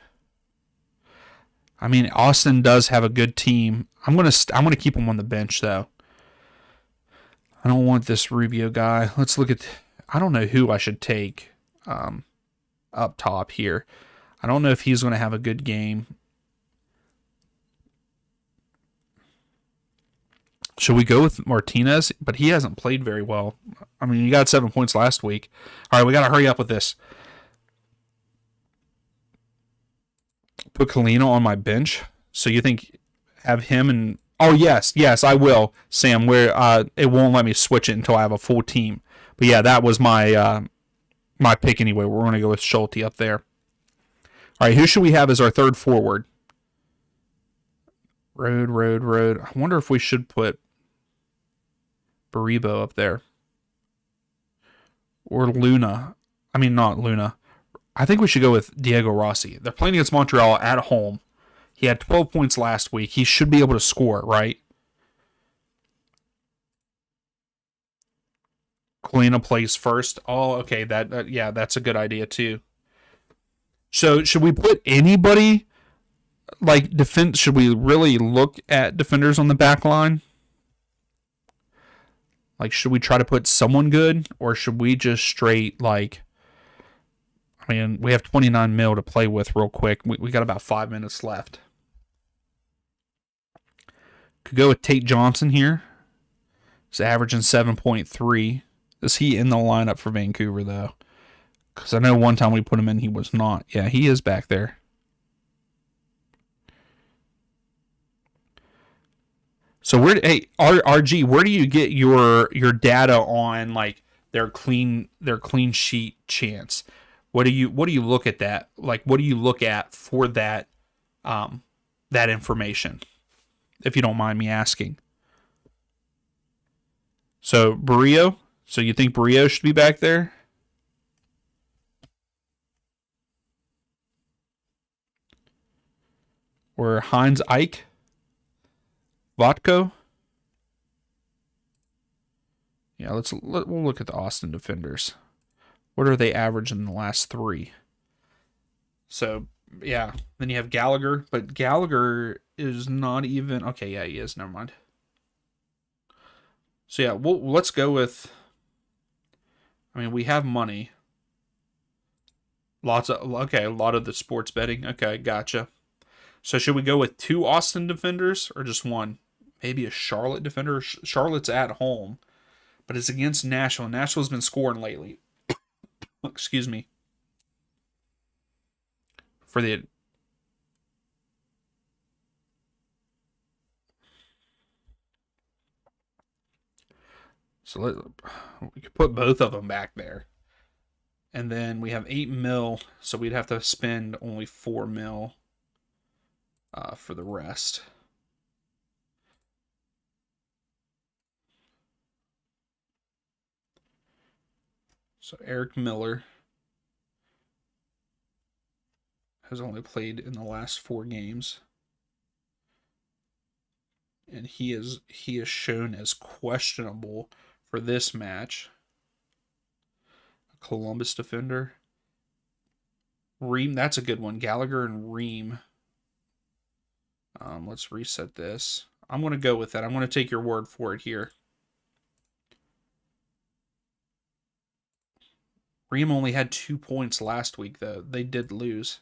I mean, Austin does have a good team. I'm gonna keep him on the bench though. I don't want this Rubio guy. Let's look at. I don't know who I should take up top here. I don't know if he's gonna have a good game. Should we go with Martinez? But he hasn't played very well. I mean, he got 7 points last week. All right, we got to hurry up with this. Put Kalina on my bench. So you think have him and... Oh, yes, I will, Sam, where it won't let me switch it until I have a full team. But yeah, that was my my pick anyway. We're going to go with Schulte up there. All right, who should we have as our third forward? Road. I wonder if we should put Baribo up there. Or Luna. I mean, not Luna. I think we should go with Diego Rossi. They're playing against Montreal at home. He had 12 points last week. He should be able to score, right? Colina plays first. Oh, okay. Yeah, that's a good idea too. So should we put anybody like defense, should we really look at defenders on the back line? Like, should we try to put someone good, or should we just straight, like, I mean, we have 29 mil to play with real quick. We got about 5 minutes left. Could go with Tate Johnson here. He's averaging 7.3. Is he in the lineup for Vancouver, though? Because I know one time we put him in, he was not. Yeah, he is back there. So hey, RG, where do you get your data on like their clean sheet chance? What do you look at that? Like, what do you look at for that that information? If you don't mind me asking. So Barrio, so you think Barrio should be back there? Or Heinz Ike? Votko? Yeah, we'll look at the Austin defenders. What are they averaging in the last 3? So, yeah. Then you have Gallagher, but Gallagher is not even... Okay, yeah, he is. Never mind. So, yeah, let's go with... I mean, we have money. A lot of the sports betting. Okay, gotcha. So, should we go with 2 Austin defenders or just 1? Maybe a Charlotte defender. Charlotte's at home, but it's against Nashville. Nashville's been scoring lately. Excuse me. For the we could put both of them back there, and then we have 8 mil, so we'd have to spend only 4 mil for the rest. So Eric Miller has only played in the last 4 games. And he is shown as questionable for this match. A Columbus defender. Ream, that's a good one. Gallagher and Ream. Let's reset this. I'm going to go with that. I'm going to take your word for it here. Ream only had 2 points last week, though. They did lose.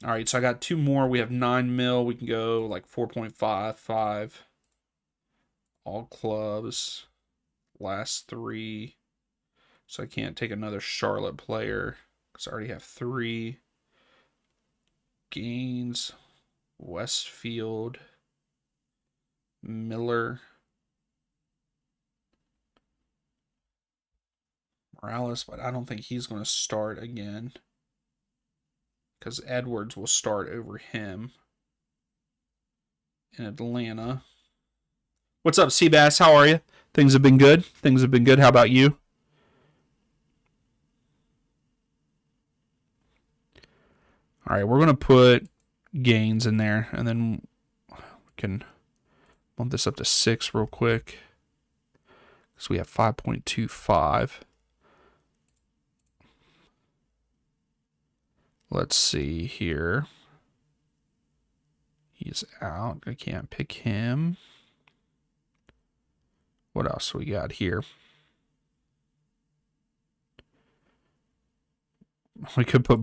All right, so I got 2 more. We have 9 mil. We can go like 4.55. All clubs. Last 3. So I can't take another Charlotte player because I already have 3. Gaines. Westfield. Miller. Morales, but I don't think he's going to start again because Edwards will start over him in Atlanta. What's up, Seabass? How are you? Things have been good. How about you? All right, we're going to put Gaines in there, and then we can bump this up to 6 real quick because we have 5.25. Let's see here. He's out. I can't pick him. What else we got here? We could put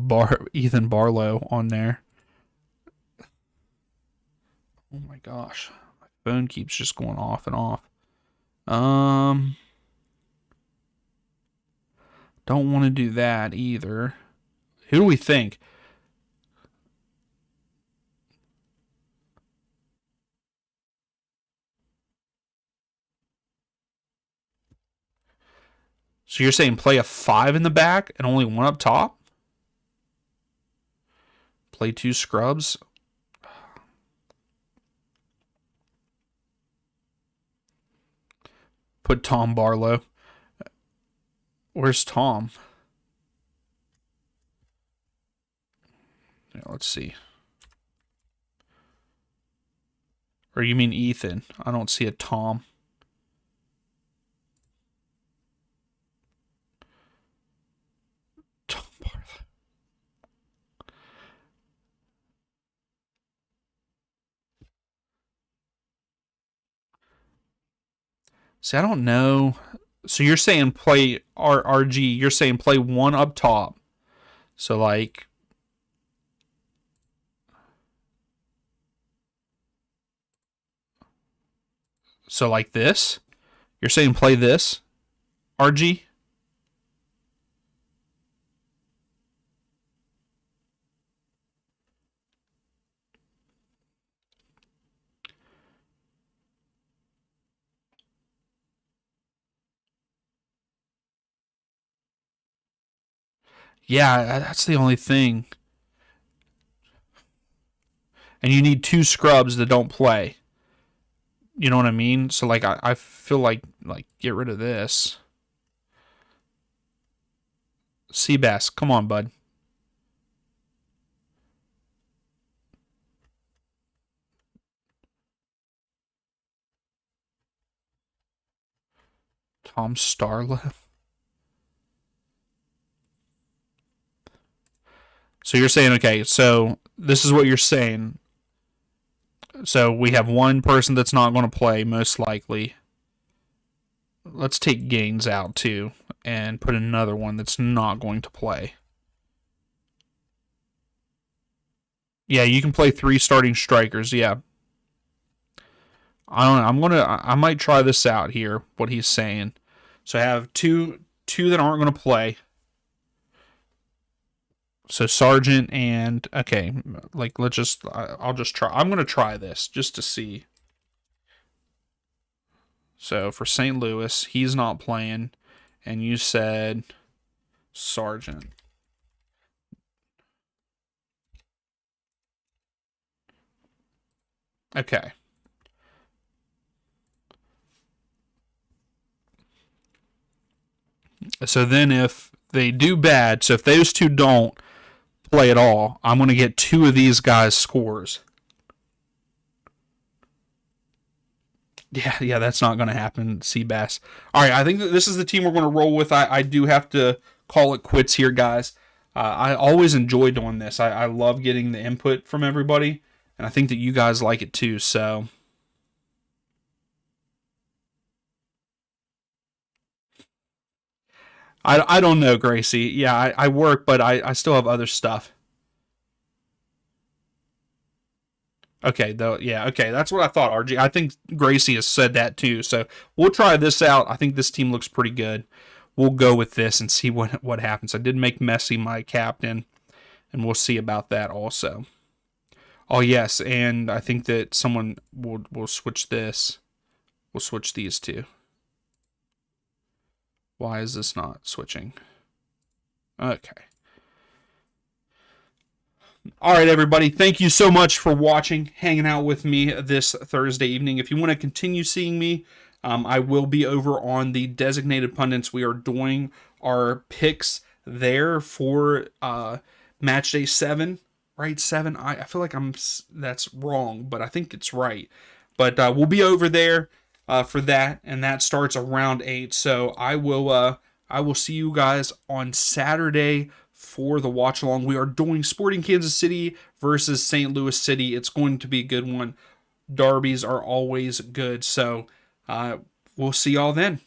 Ethan Barlow on there. Oh my gosh. My phone keeps just going off and off. Don't want to do that either. Who do we think? So you're saying play a 5 in the back and only 1 up top? Play 2 scrubs? Put Tom Barlow. Where's Tom? Yeah, let's see. Or you mean Ethan? I don't see a Tom. Tom Barlow. See, I don't know. So you're saying play RG, you're saying play one up top. So like like this? You're saying play this? RG? Yeah, that's the only thing. And you need two scrubs that don't play. You know what I mean? So like I feel like get rid of this. Seabass, come on, bud. Tom Starlove. So you're saying, okay, so this is what you're saying. So we have one person that's not going to play, most likely. Let's take Gaines out too and put another one that's not going to play. Yeah, you can play 3 starting strikers. Yeah. I don't know. I might try this out here, what he's saying. So I have two that aren't going to play. So Sargent and okay, like I'll just try. I'm going to try this just to see. So for St. Louis, he's not playing, and you said Sargent. Okay. So then if they do bad, so if those two don't play at all, I'm going to get 2 of these guys scores. Yeah, that's not going to happen, Seabass. All right, I think that this is the team we're going to roll with. I do have to call it quits here, guys. I always enjoy doing this. I love getting the input from everybody, and I think that you guys like it too, so... I don't know, Gracie. Yeah, I work, but I still have other stuff. Okay, though, yeah, okay, that's what I thought, RG. I think Gracie has said that too. So we'll try this out. I think this team looks pretty good. We'll go with this and see what happens. I did make Messi my captain, and we'll see about that also. Oh yes, and I think that someone will switch this. We'll switch these two. Why is this not switching? Okay. All right, everybody. Thank you so much for watching, hanging out with me this Thursday evening. If you want to continue seeing me, I will be over on the Designated Pundits. We are doing our picks there for match day 7, right? 7. I feel like that's wrong, but I think it's right. But we'll be over there for that, and that starts around 8. So I will see you guys on Saturday for the watch along. We are doing Sporting Kansas City versus St. Louis City. It's going to be a good one. Derbies are always good. So we'll see y'all then.